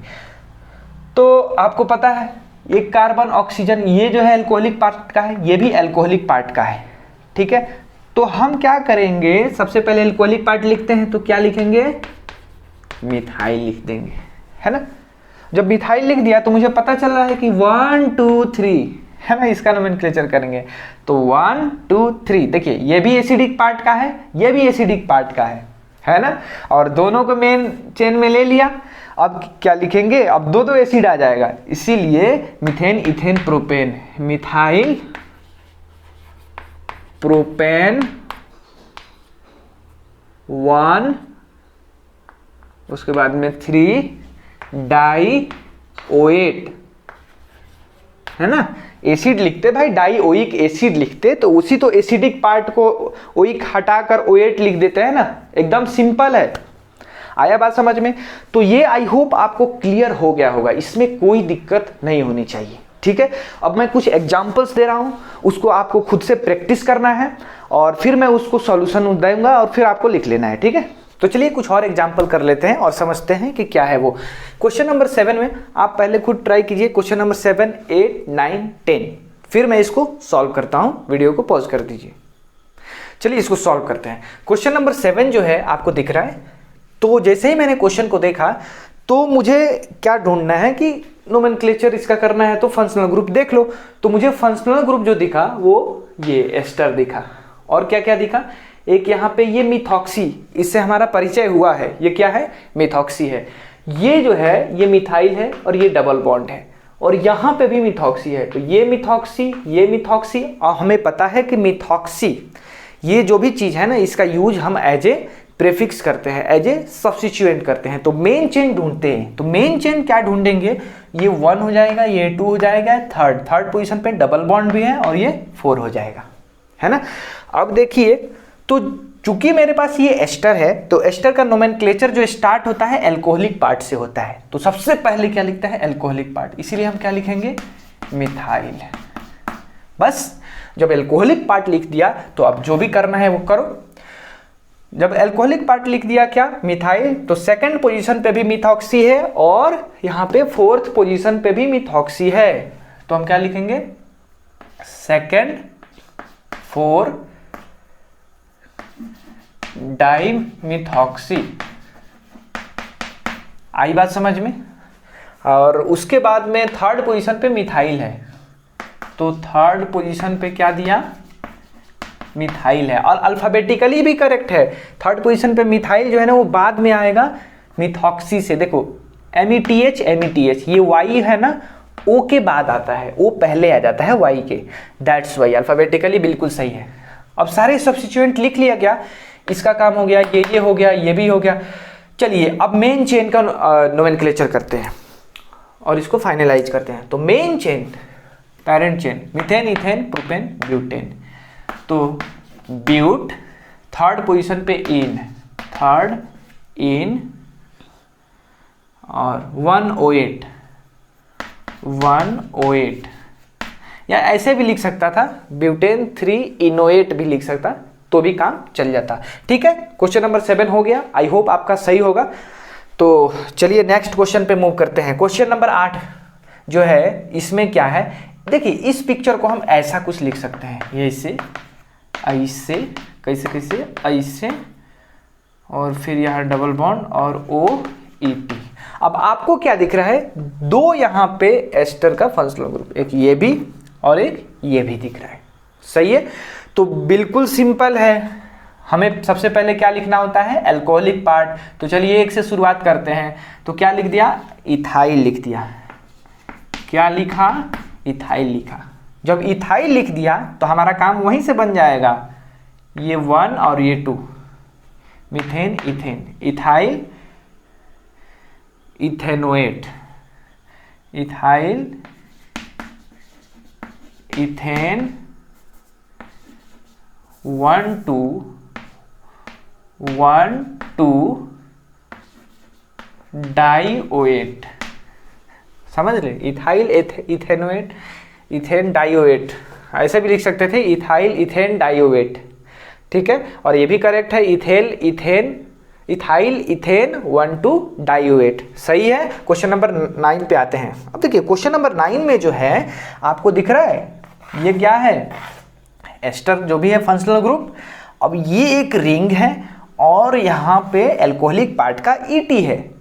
तो आपको पता है एक कार्बन ऑक्सीजन, ये जो है अल्कोहलिक पार्ट का है, ये भी अल्कोहलिक पार्ट का है, ठीक है। तो हम क्या करेंगे, सबसे पहले अल्कोहलिक पार्ट लिखते हैं, तो क्या लिखेंगे, मिथाइल लिख देंगे, है ना। जब मिथाइल लिख दिया तो मुझे पता चल रहा है कि 1 2 3, है ना, इसका नोमेनक्लेचर करेंगे। तो 1 2 3, देखिए ये भी एसिडिक पार्ट का है, ये भी एसिडिक पार्ट का है ना, और दोनों को मेन चेन में ले लिया। अब क्या लिखेंगे, अब दो एसिड आ जाएगा, इसीलिए methane, ethane, propane, methyl propane 1, उसके बाद में 3 डाईओएट, है ना। एसिड लिखते भाई, डाईओइक एसिड लिखते तो उसी तो एसिडिक पार्ट को ओइक हटाकर ओएट लिख देते हैं ना, एकदम सिंपल है। आया बात समझ में। तो ये आई होप आपको क्लियर हो गया होगा, इसमें कोई दिक्कत नहीं होनी चाहिए, ठीक है। अब मैं कुछ एग्जांपल्स दे रहा हूं, उसको आपको खुद से प्रैक्टिस करना है और फिर मैं उसको सॉल्यूशन दूंगा और फिर आपको लिख लेना है, ठीक है। तो चलिए कुछ और एग्जांपल कर लेते हैं और समझते हैं कि क्या है वो। क्वेश्चन नंबर 7 में आप पहले खुद ट्राई कीजिए, क्वेश्चन नंबर 7 8 9 10, फिर मैं इसको सॉल्व करता हूं, वीडियो को पॉज कर दीजिए। चलिए इसको सॉल्व करते हैं। क्वेश्चन नंबर 7 जो है आपको दिख रहा है, तो जैसे ही मैंने क्वेश्चन को देखा तो मुझे क्या ढूंढना है कि नोमेनक्लेचर इसका करना है, तो फंक्शनल ग्रुप देख लो। तो मुझे फंक्शनल ग्रुप जो दिखा वो ये एस्टर दिखा, और क्या क्या दिखा, एक यहाँ पे ये मिथॉक्सी, इससे हमारा परिचय हुआ है, ये क्या है, मिथॉक्सी है। ये जो है ये मिथाइल है और ये डबल बॉन्ड है, और यहाँ पे भी मिथॉक्सी है, तो ये मिथॉक्सी, और हमें पता है कि मिथॉक्सी ये जो भी चीज़ है ना, इसका यूज हम एज ए प्रेफिक्स करते हैं, एज ए सब्स्टिट्यूएंट करते हैं। तो मेन चेन ढूंढते हैं, तो मेन चेन क्या ढूंढेंगे, ये 1 हो जाएगा, ये 2 हो जाएगा, थर्ड पोजीशन पे डबल बॉन्ड भी है और ये 4 हो जाएगा, है ना। अब देखिए, तो चूंकि मेरे पास ये एस्टर है, तो एस्टर का नोमेनक्लेचर जो स्टार्ट होता है एल्कोहलिक पार्ट से होता है, तो सबसे पहले क्या लिखता है, एल्कोहलिक पार्ट, इसीलिए हम क्या लिखेंगे, मिथाइल। बस जब एल्कोहलिक पार्ट लिख दिया तो अब जो भी करना है वो करो। जब एल्कोहलिक पार्ट लिख दिया क्या, मिथाइल, तो सेकंड पोजीशन पे भी मिथॉक्सी है और यहाँ पे फोर्थ पोजीशन पे भी मिथॉक्सी है, तो हम क्या लिखेंगे, सेकंड 4 डाईमिथॉक्सी। आई बात समझ में। और उसके बाद में थर्ड पोजीशन पे मिथाइल है, तो थर्ड पोजीशन पे क्या दिया, मिथाइल है, और अल्फाबेटिकली भी करेक्ट है। थर्ड पोजीशन पे मिथाइल जो है ना वो बाद में आएगा मिथॉक्सी से। देखो METH, ये Y है ना, ओ के बाद आता है, ओ पहले आ जाता है वाई के, दैट्स वाई। अल्फाबेटिकली बिल्कुल सही है। अब सारे सब्स्टिट्यूएंट लिख लिया गया, इसका काम हो गया, ये हो गया, ये भी हो गया। चलिए अब मेन चेन का नोमेनक्लेचर करते हैं और इसको फाइनलाइज करते हैं। तो main chain, parent chain, methane, ethane, propane, butane. तो ब्यूट थर्ड पोजीशन पे इन, थर्ड इन और 108 या ऐसे भी लिख सकता था, ब्यूटेन 3 इनोएट भी लिख सकता तो भी काम चल जाता। ठीक है, क्वेश्चन नंबर 7 हो गया। आई होप आपका सही होगा। तो चलिए नेक्स्ट क्वेश्चन पे मूव करते हैं। क्वेश्चन नंबर 8 जो है, इसमें क्या है, देखिए इस पिक्चर को हम ऐसा कुछ लिख सकते हैं, ये इसे ऐसे, कैसे कैसे, ऐसे, और फिर यहाँ डबल बॉन्ड और ओ ई टी। अब आपको क्या दिख रहा है, दो यहाँ पे एस्टर का फंक्शनल ग्रुप, एक ये भी और एक ये भी दिख रहा है। सही है, तो बिल्कुल सिंपल है। हमें सबसे पहले क्या लिखना होता है, अल्कोहलिक पार्ट। तो चलिए एक से शुरुआत करते हैं। तो क्या लिख दिया, इथाइल लिख दिया। क्या लिखा, इथाइल लिखा। जब इथाइल लिख दिया तो हमारा काम वहीं से बन जाएगा, ये 1 और ये 2, methane, ethane, ethyl, ethanoate, ethyl, ethane, 1 2 डाइओएट। समझ ले, इथाइल, इथेनोएट, इथेन, डाइओएट, ऐसे भी लिख सकते थे, इथाइल, इथेन, डाइओएट। ठीक है, और ये भी करेक्ट है, इथेल, इथेन, इथाइल, इथेन, 1 2 डाइओएट। सही है। क्वेश्चन नंबर 9 पे आते हैं। अब देखिए क्वेश्चन नंबर 9 में जो है आपको दिख रहा है, ये क्या है, एस्टर जो भी है फंक्शनल ग्रुप। अब ये एक रिंग है और यहाँ पे अल्कोहलिक पार्ट का ईटी है।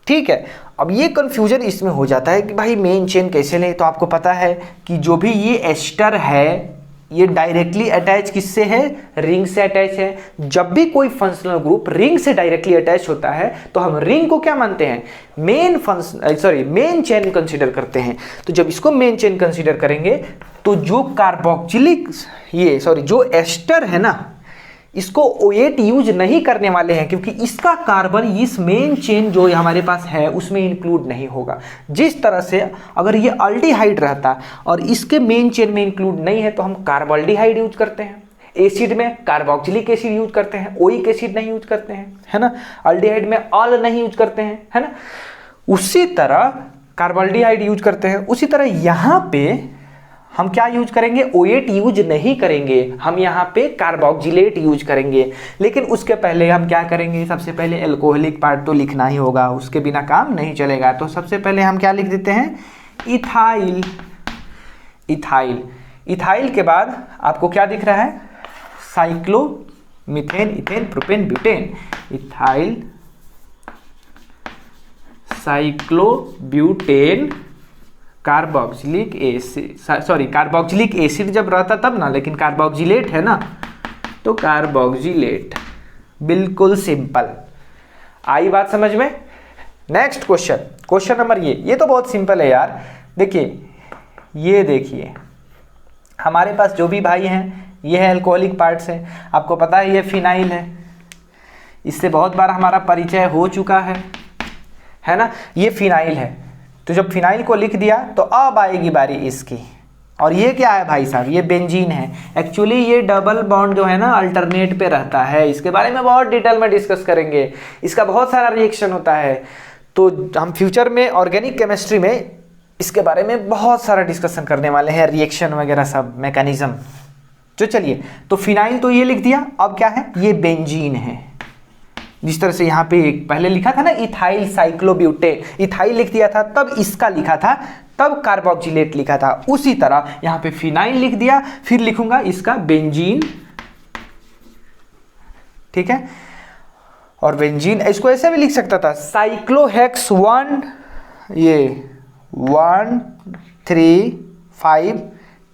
ठीक है, अब ये कंफ्यूजन इसमें हो जाता है कि भाई मेन चेन कैसे लें। तो आपको पता है कि जो भी ये एस्टर है ये डायरेक्टली अटैच किससे है, रिंग से अटैच है। जब भी कोई फंक्शनल ग्रुप रिंग से डायरेक्टली अटैच होता है तो हम रिंग को क्या मानते हैं, मेन चेन कंसीडर करते हैं। तो जब इसको मेन चेन कंसीडर करेंगे तो जो कार्बोक्सिलिक जो एस्टर है ना, इसको OH यूज नहीं करने वाले हैं क्योंकि इसका कार्बन इस मेन चेन जो हमारे पास है उसमें इंक्लूड नहीं होगा। जिस तरह से अगर ये अल्डिहाइड रहता और इसके मेन चेन में इंक्लूड नहीं है तो हम कार्बोल्डिहाइड यूज करते हैं, एसिड में कार्बोक्सिलिक एसिड यूज करते हैं, ओइक एसिड नहीं यूज करते हैं, है ना। अल्डिहाइड में अल नहीं यूज करते हैं, है ना। उसी तरह कार्बोल्डिहाइड यूज करते हैं। उसी तरह यहाँ पे हम क्या यूज करेंगे, OH यूज नहीं करेंगे, हम यहाँ पे कार्बोक्सिलेट यूज करेंगे। लेकिन उसके पहले हम क्या करेंगे, सबसे पहले अल्कोहलिक पार्ट तो लिखना ही होगा, उसके बिना काम नहीं चलेगा। तो सबसे पहले हम क्या लिख देते हैं, इथाइल। इथाइल, इथाइल के बाद आपको क्या दिख रहा है, cyclo, methane, ethane, propane, butane. Ethyl, cyclo butane, carboxylic acid, carboxylic acid जब रहता तब ना, लेकिन कार्बोक्सिलेट है ना, तो कार्बोक्सिलेट। बिल्कुल सिंपल, आई बात समझ में। नेक्स्ट क्वेश्चन, क्वेश्चन नंबर ये तो बहुत सिंपल है यार। देखिए ये देखिए हमारे पास जो भी भाई हैं ये है अल्कोहलिक पार्ट्स है। आपको पता है ये फिनाइल है, इससे बहुत बार हमारा परिचय हो चुका है ना। ये फिनाइल है, तो जब फिनाइल को लिख दिया तो अब आएगी बारी इसकी। और ये क्या है भाई साहब, ये बेंजीन है। एक्चुअली ये डबल बॉन्ड जो है ना अल्टरनेट पे रहता है, इसके बारे में बहुत डिटेल में डिस्कस करेंगे। इसका बहुत सारा रिएक्शन होता है, तो हम फ्यूचर में ऑर्गेनिक केमिस्ट्री में इसके बारे में बहुत सारा डिस्कशन करने वाले हैं, रिएक्शन वगैरह सब मैकेनिज्म। तो चलिए, तो फिनाइल तो ये लिख दिया, अब क्या है, ये बेंजीन है। जिस तरह से यहाँ पे पहले लिखा था ना इथाइल साइक्लोब्यूटेन, इथाइल लिख दिया था तब इसका लिखा था, तब कार्बोक्सिलेट लिखा था। उसी तरह यहाँ पे फिनाइल लिख दिया, फिर लिखूंगा इसका बेंजीन। ठीक है, और बेंजीन इसको ऐसे भी लिख सकता था, साइक्लोहेक्स 1 3 5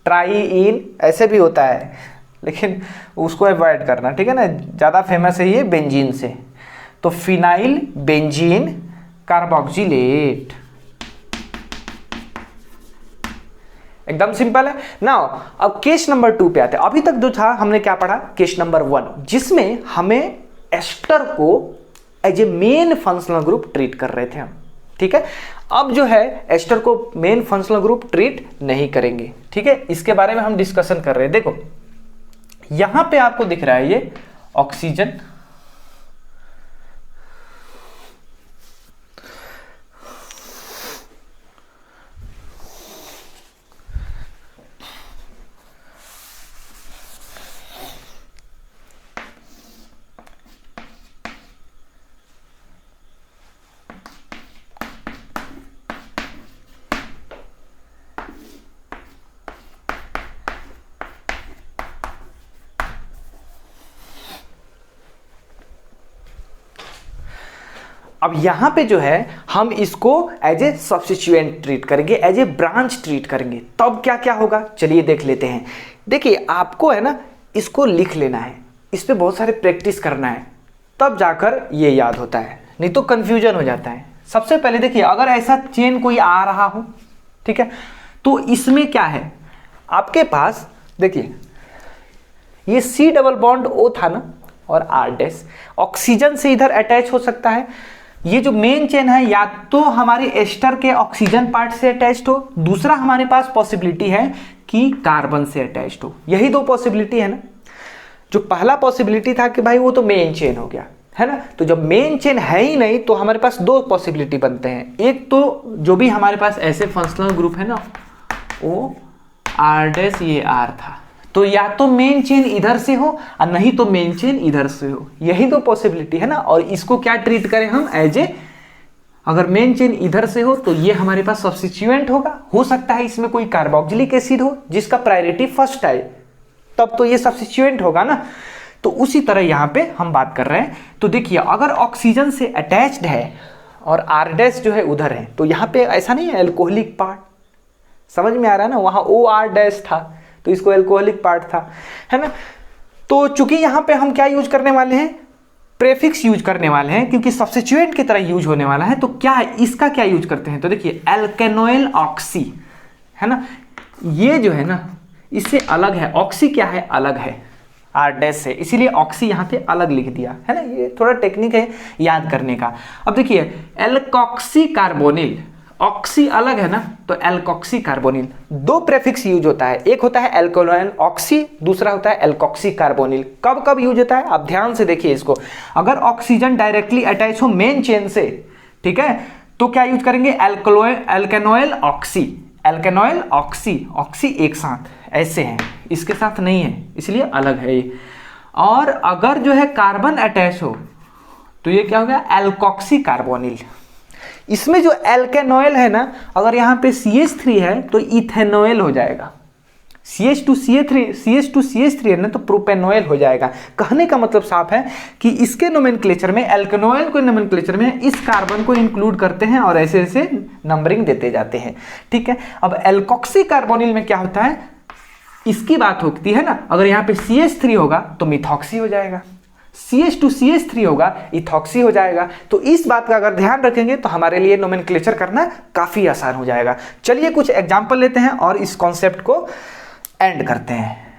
ट्राईइन, ऐसे भी होता है, लेकिन उसको अवॉइड करना, ठीक है ना। ज़्यादा फेमस है ये बेंजीन से। तो फिनाइल बेंजीन कार्बोक्सिलेट। एकदम सिंपल है ना। अब केस नंबर 2 पे आते हैं। अभी तक जो था हमने क्या पढ़ा, केस नंबर 1, जिसमें हमें एस्टर को as a main functional group treat कर रहे थे हम, ठीक है। अब जो है एस्टर को मेन फंक्शनल ग्रुप ट्रीट नहीं करेंगे, ठीक है। इसके बारे में हम डिस्कशन कर रहे हैं। देखो यहां पे आपको दिख रहा है ये ऑक्सीजन, अब यहां पे जो है हम इसको एज ए सब्स्टिट्यूएंट ट्रीट करेंगे, एज ए ब्रांच ट्रीट करेंगे। तब क्या क्या होगा चलिए देख लेते हैं। देखिए आपको है ना इसको लिख लेना है, इस पे बहुत सारे प्रैक्टिस करना है, तब जाकर ये याद होता है, नहीं तो कंफ्यूजन हो जाता है। सबसे पहले देखिए अगर ऐसा चेन कोई आ रहा हो, ठीक है, तो इसमें क्या है आपके पास, देखिए ये C डबल बॉन्ड O था ना और R डैश ऑक्सीजन से इधर अटैच हो सकता है। ये जो मेन चेन है या तो हमारे एस्टर के ऑक्सीजन पार्ट से अटैच्ड हो, दूसरा हमारे पास पॉसिबिलिटी है कि कार्बन से अटैच्ड हो। यही दो पॉसिबिलिटी है ना। जो पहला पॉसिबिलिटी था कि भाई वो तो मेन चेन हो गया है ना, तो जब मेन चेन है ही नहीं तो हमारे पास दो पॉसिबिलिटी बनते हैं। एक तो जो भी हमारे पास ऐसे फंक्शनल ग्रुप है ना वो R डैश ये R था, तो या तो मेन चेन इधर से हो और नहीं तो मेन चेन इधर से हो, यही दो पॉसिबिलिटी है ना। और इसको क्या ट्रीट करें हम एज ए, अगर मेन चेन इधर से हो तो ये हमारे पास सब्स्टिट्यूएंट होगा। हो सकता है इसमें कोई कार्बोक्सिलिक एसिड हो जिसका प्रायोरिटी फर्स्ट आए, तब तो ये सब्स्टिट्यूएंट होगा ना। तो उसी तरह यहाँ पे हम बात कर रहे हैं। तो देखिए अगर ऑक्सीजन से अटैच्ड है और R डैश जो है उधर है, तो यहाँ पे ऐसा नहीं है एल्कोहलिक पार्ट, समझ में आ रहा है ना, वहाँ OR डैश था तो इसको एल्कोहलिक पार्ट था, है ना। तो चूंकि यहाँ पे हम क्या यूज करने वाले हैं, प्रेफिक्स यूज करने वाले हैं, क्योंकि सब्स्टिट्यूएंट की तरह यूज होने वाला है। तो क्या है इसका क्या यूज करते हैं, तो देखिए एल्केनोइल ऑक्सी है ना, ये जो है ना इससे अलग है। ऑक्सी क्या है, अलग है R डैश से, इसीलिए ऑक्सी यहाँ पे अलग लिख दिया है ना। ये थोड़ा टेक्निक है याद करने का। अब देखिए एल्कोक्सी कार्बोनिल, ऑक्सी अलग है ना, तो एल्कोक्सी कार्बोनिल, दो प्रेफिक्स यूज होता है। एक होता है एल्कोनोइल ऑक्सी, दूसरा होता है एल्कोक्सी कार्बोनिल। कब कब यूज होता है आप ध्यान से देखिए इसको। अगर ऑक्सीजन डायरेक्टली अटैच हो मेन चेन से, ठीक है, तो क्या यूज करेंगे एल्केनोइल ऑक्सी, एल्केनोइल ऑक्सी, ऑक्सी एक साथ ऐसे हैं, इसके साथ नहीं है इसलिए अलग है ये। और अगर जो है कार्बन अटैच हो तो ये क्या हो गया एल्कोक्सी कार्बोनिल। इसमें जो एल्केनोइल है ना, अगर यहाँ पे CH3 है तो इथेनोइल हो जाएगा। CH2CH3 है ना तो प्रोपेनोइल हो जाएगा। कहने का मतलब साफ है कि इसके नोमेनक्लेचर में, एल्केनोइल को नोमेनक्लेचर में इस कार्बन को इंक्लूड करते हैं और ऐसे ऐसे नंबरिंग देते जाते हैं, ठीक है। अब एल्कोक्सी कार्बोनिल में क्या होता है, इसकी बात होती है ना, अगर यहाँ पे CH3 होगा तो मिथॉक्सी हो जाएगा, CH2CH3 होगा इथॉक्सी हो जाएगा। तो इस बात का अगर ध्यान रखेंगे तो हमारे लिए नोमेनक्लेचर करना काफ़ी आसान हो जाएगा। चलिए कुछ एग्जाम्पल लेते हैं और इस कॉन्सेप्ट को एंड करते हैं।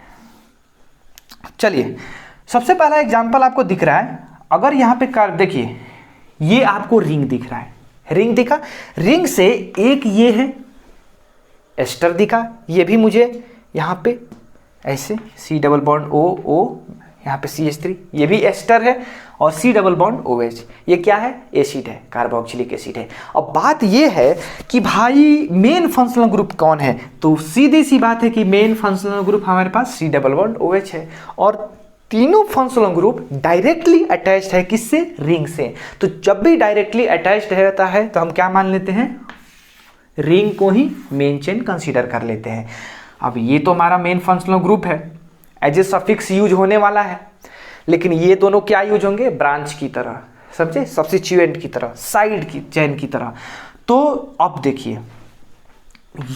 चलिए सबसे पहला एग्जाम्पल आपको दिख रहा है, अगर यहाँ पे कर देखिए ये आपको रिंग दिख रहा है, रिंग दिखा, रिंग से एक ये है एस्टर दिखा, ये भी मुझे यहाँ पे ऐसे C डबल बॉन्ड O, यहाँ पे CH3, ये भी एस्टर है, और C डबल बॉन्ड OH, ये क्या है एसिड है, कार्बोक्सिलिक एसिड है। अब बात ये है कि भाई मेन फंक्शनल ग्रुप कौन है, तो सीधी सी बात है कि मेन फंक्शनल ग्रुप हमारे पास C डबल बॉन्ड OH है, और तीनों फंक्शनल ग्रुप डायरेक्टली अटैच्ड है किससे, रिंग से। तो जब भी डायरेक्टली अटैच्ड रहता है तो हम क्या मान लेते हैं, रिंग को ही मेन चेन कंसीडर कर लेते हैं। अब ये तो हमारा मेन फंक्शनल ग्रुप है, एज ए सफिक्स यूज होने वाला है, लेकिन ये दोनों क्या यूज होंगे, ब्रांच की तरह, समझे, सब्स्टिट्यूएंट की तरह, साइड की चेन की तरह। तो अब देखिए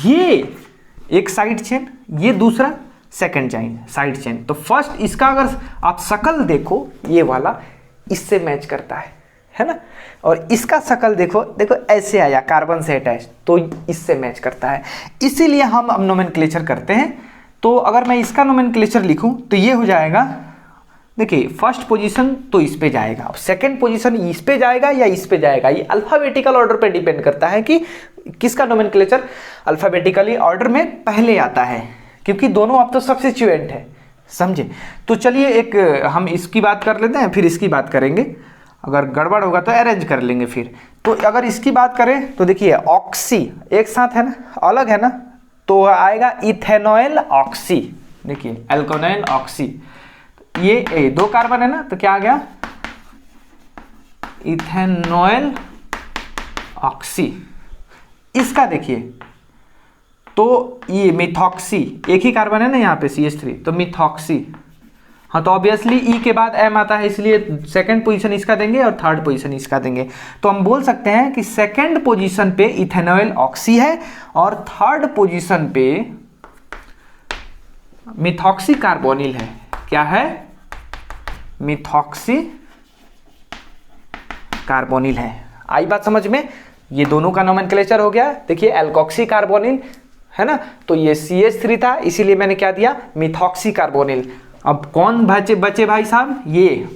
ये एक साइड चेन, ये दूसरा सेकंड चेन, साइड चेन। तो फर्स्ट इसका अगर आप शकल देखो, ये वाला इससे मैच करता है ना। और इसका शक्ल देखो, देखो ऐसे आया कार्बन से अटैच, तो इससे मैच करता है, इसीलिए हम अब नोमेनक्लेचर करते हैं। तो अगर मैं इसका नोमेनक्लेचर लिखूं तो ये हो जाएगा, देखिए फर्स्ट पोजीशन तो इस पे जाएगा, अब सेकंड पोजीशन इस पे जाएगा या इस पे जाएगा, ये अल्फाबेटिकल ऑर्डर पे डिपेंड करता है कि किसका नोमेनक्लेचर अल्फाबेटिकली ऑर्डर में पहले आता है, क्योंकि दोनों अब तो सब्स्टिट्यूएंट है, समझे। तो चलिए एक हम इसकी बात कर लेते हैं, फिर इसकी बात करेंगे, अगर गड़बड़ होगा तो अरेंज कर लेंगे फिर। तो अगर इसकी बात करें तो देखिए ऑक्सी एक साथ है ना, अलग है ना, तो आएगा इथेनॉयल ऑक्सी, देखिए एल्कोनॉल ऑक्सी, ये दो कार्बन है ना, तो क्या आ गया इथेनॉयल ऑक्सी। इसका देखिए तो ये मिथॉक्सी, एक ही कार्बन है ना यहाँ पे CH3, तो मिथॉक्सी। हाँ तो ऑब्वियसली ई के बाद एम आता है, इसलिए सेकंड पोजीशन इसका देंगे और थर्ड पोजीशन इसका देंगे। तो हम बोल सकते हैं कि सेकंड पोजीशन पे इथेनॉयल ऑक्सी है और थर्ड पोजीशन पे मिथॉक्सी कार्बोनिल है। क्या है, मिथॉक्सी कार्बोनिल है। आई बात समझ में, ये दोनों का नोमेनक्लेचर हो गया। देखिए एल्कोक्सी कार्बोनिल है ना, तो ये CH3 था, इसीलिए मैंने क्या दिया मिथॉक्सी कार्बोनिल। अब कौन बचे भाई साहब, ये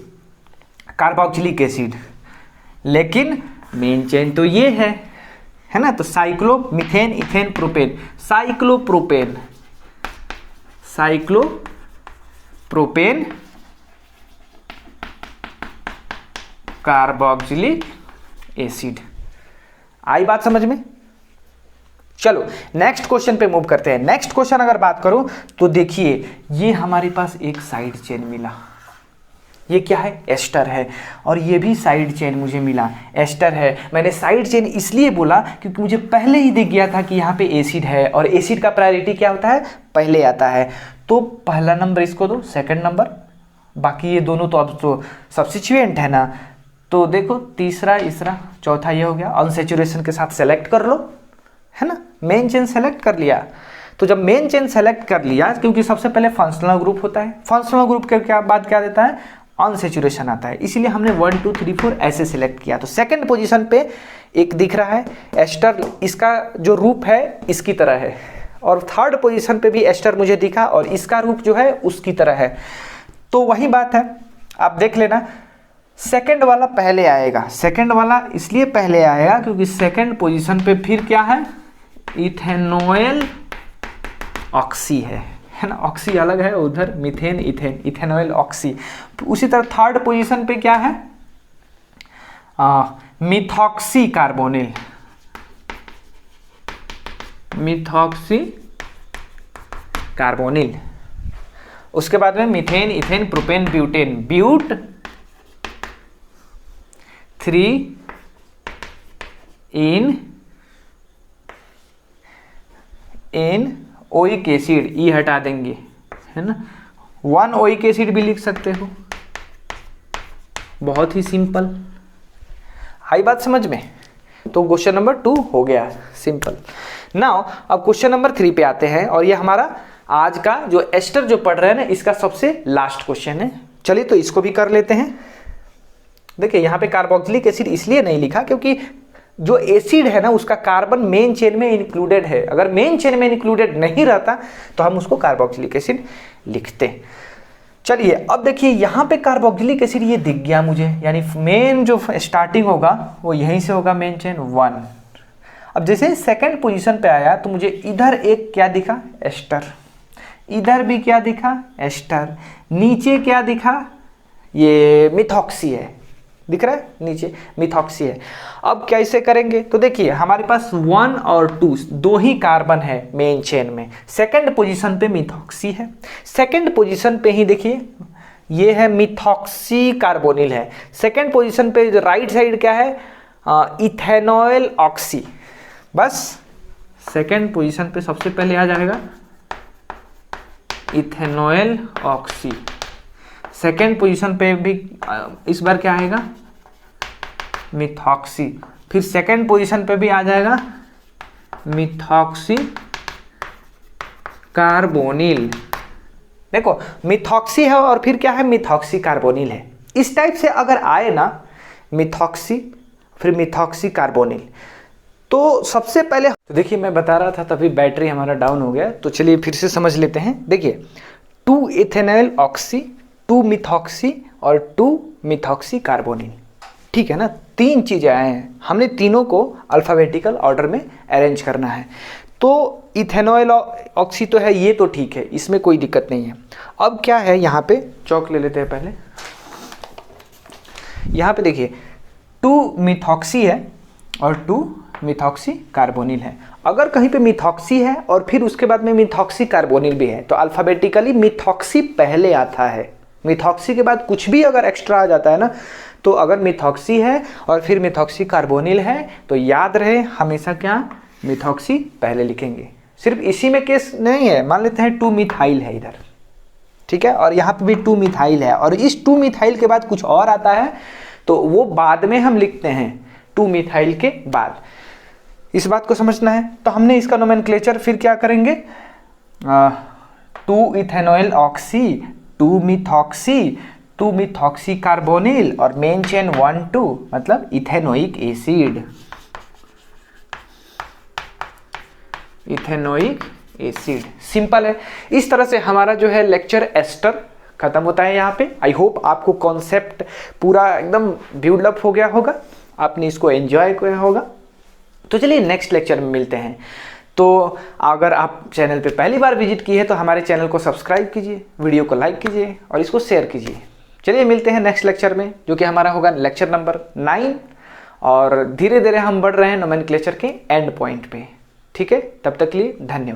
कार्बोक्सिलिक एसिड, लेकिन मेन चेन तो ये है ना, तो cyclo methane ethane propane, cyclopropane, cyclopropane carboxylic acid. आई बात समझ में। चलो नेक्स्ट क्वेश्चन पे मूव करते हैं। नेक्स्ट क्वेश्चन अगर बात करूं तो देखिए ये हमारे पास एक साइड चेन मिला, ये क्या है, एस्टर है, और ये भी साइड चेन मुझे मिला, एस्टर है। मैंने साइड चेन इसलिए बोला क्योंकि मुझे पहले ही दिख गया था कि यहाँ पे एसिड है, और एसिड का प्रायोरिटी क्या होता है, पहले आता है। तो पहला नंबर इसको दो, सेकंड नंबर, बाकी ये दोनों तो अब तो सब्स्टिट्यूएंट है ना, तो देखो तीसरा, तीसरा, चौथा ये हो गया। अनसैचुरेशन के साथ सेलेक्ट कर लो, है ना, मेन चेन सेलेक्ट कर लिया। तो जब मेन चेन सेलेक्ट कर लिया, क्योंकि सबसे पहले फंक्शनल ग्रुप होता है, फंक्शनल ग्रुप के क्या बाद क्या देता है, अनसैचुरेशन आता है, इसीलिए हमने 1 2 3 4 ऐसे सिलेक्ट किया। तो सेकंड पोजीशन पे एक दिख रहा है एस्टर, इसका जो रूप है इसकी तरह है, और थर्ड पोजीशन पे भी एस्टर मुझे दिखा और इसका रूप जो है उसकी तरह है। तो वही बात है, आप देख लेना, सेकंड वाला पहले आएगा, सेकंड वाला इसलिए पहले आएगा क्योंकि सेकंड पोजीशन पे फिर क्या है, इथेनॉयल ऑक्सी है ना, ऑक्सी अलग है, उधर मीथेन इथेन, इथेनॉयल ऑक्सी। उसी तरह थर्ड पोजीशन पे क्या है, मिथॉक्सी कार्बोनिल, मिथॉक्सी कार्बोनिल। उसके बाद में methane ethane propane butane, but 3 en oic acid, E हटा देंगे, है ना, 1 ओइक एसिड भी लिख सकते हो, बहुत ही सिंपल। आई बात समझ में। तो क्वेश्चन नंबर 2 हो गया, सिंपल। नाउ अब क्वेश्चन नंबर 3 पे आते हैं, और ये हमारा आज का जो एस्टर जो पढ़ रहे हैं ना, इसका सबसे लास्ट क्वेश्चन है। चलिए तो इसको भी कर लेते हैं। देखिए यहाँ पे कार्बोक्सिलिक एसिड इसलिए नहीं लिखा क्योंकि जो एसिड है ना उसका कार्बन मेन चेन में इंक्लूडेड है, अगर मेन चेन में इंक्लूडेड नहीं रहता तो हम उसको कार्बोक्सिलिक एसिड लिखते। चलिए अब देखिए यहाँ पे कार्बोक्सिलिक एसिड ये दिख गया मुझे, यानी मेन जो स्टार्टिंग होगा वो यहीं से होगा, मेन चेन 1। अब जैसे सेकंड पोजीशन पे आया तो मुझे इधर एक क्या दिखा, एस्टर, इधर भी क्या दिखा, एस्टर, नीचे क्या दिखा, ये मिथॉक्सी है, दिख रहा है नीचे मिथॉक्सी है। अब कैसे करेंगे, तो देखिए हमारे पास 1 और 2 दो ही कार्बन है मेन चेन में, सेकंड पोजीशन पे मिथॉक्सी है, सेकंड पोजीशन पे ही देखिए ये है मिथॉक्सी कार्बोनिल है, सेकंड पोजीशन पे राइट साइड क्या है, इथेनॉयल ऑक्सी। बस सेकंड पोजीशन पे सबसे पहले आ जाएगा इथेनॉयल ऑक्सी, सेकेंड पोजीशन पे भी इस बार क्या आएगा, मिथॉक्सी, फिर सेकेंड पोजीशन पे भी आ जाएगा मिथॉक्सी कार्बोनिल। देखो मिथॉक्सी है और फिर क्या है, मिथॉक्सी कार्बोनिल है। इस टाइप से अगर आए ना, मिथॉक्सी, फिर मिथॉक्सी कार्बोनिल। तो सबसे पहले तो देखिए मैं बता रहा था तभी बैटरी हमारा डाउन हो गया, तो चलिए फिर से समझ लेते हैं। देखिए 2 इथेनॉल ऑक्सी, 2 मिथॉक्सी और 2 मिथॉक्सी कार्बोनिल, ठीक है ना। 3 चीज़ें आए हैं, हमने तीनों को अल्फ़ाबेटिकल ऑर्डर में अरेंज करना है। तो इथेनॉल ऑक्सी तो है, ये तो ठीक है, इसमें कोई दिक्कत नहीं है। अब क्या है, यहाँ पे चौक ले लेते हैं पहले। यहाँ पे देखिए 2 मिथॉक्सी है और 2 मिथॉक्सी कार्बोनिल है। अगर कहीं पे मिथॉक्सी है और फिर उसके बाद में मिथॉक्सी कार्बोनिल भी है, तो अल्फ़ाबेटिकली मिथॉक्सी पहले आता है। मिथॉक्सी के बाद कुछ भी अगर एक्स्ट्रा आ जाता है ना, तो अगर मिथॉक्सी है और फिर मिथॉक्सी कार्बोनिल है, तो याद रहे हमेशा क्या, मिथॉक्सी पहले लिखेंगे। सिर्फ इसी में केस नहीं है, मान लेते हैं 2 मिथाइल है इधर, ठीक है, और यहाँ पे भी 2 मिथाइल है, और इस 2 मिथाइल के बाद कुछ और आता है, तो वो बाद में हम लिखते हैं 2 मिथाइल के बाद। इस बात को समझना है। तो हमने इसका नोमेनक्लेचर फिर क्या करेंगे, 2 ethanol oxy, 2 methoxy, 2 methoxy carbonyl और मेन चेन 1 2, मतलब ethanoic acid. Ethanoic acid simple है। इस तरह से हमारा जो है लेक्चर एस्टर खत्म होता है यहाँ पे। आई होप आपको कॉन्सेप्ट पूरा एकदम डेवलप हो गया होगा, आपने इसको एंजॉय किया होगा। तो चलिए नेक्स्ट लेक्चर में मिलते हैं। तो अगर आप चैनल पे पहली बार विजिट की है तो हमारे चैनल को सब्सक्राइब कीजिए, वीडियो को लाइक कीजिए और इसको शेयर कीजिए। चलिए मिलते हैं नेक्स्ट लेक्चर में, जो कि हमारा होगा लेक्चर नंबर 9, और धीरे धीरे हम बढ़ रहे हैं नोमेनक्लेचर के एंड पॉइंट पे। ठीक है, तब तक के लिए धन्यवाद।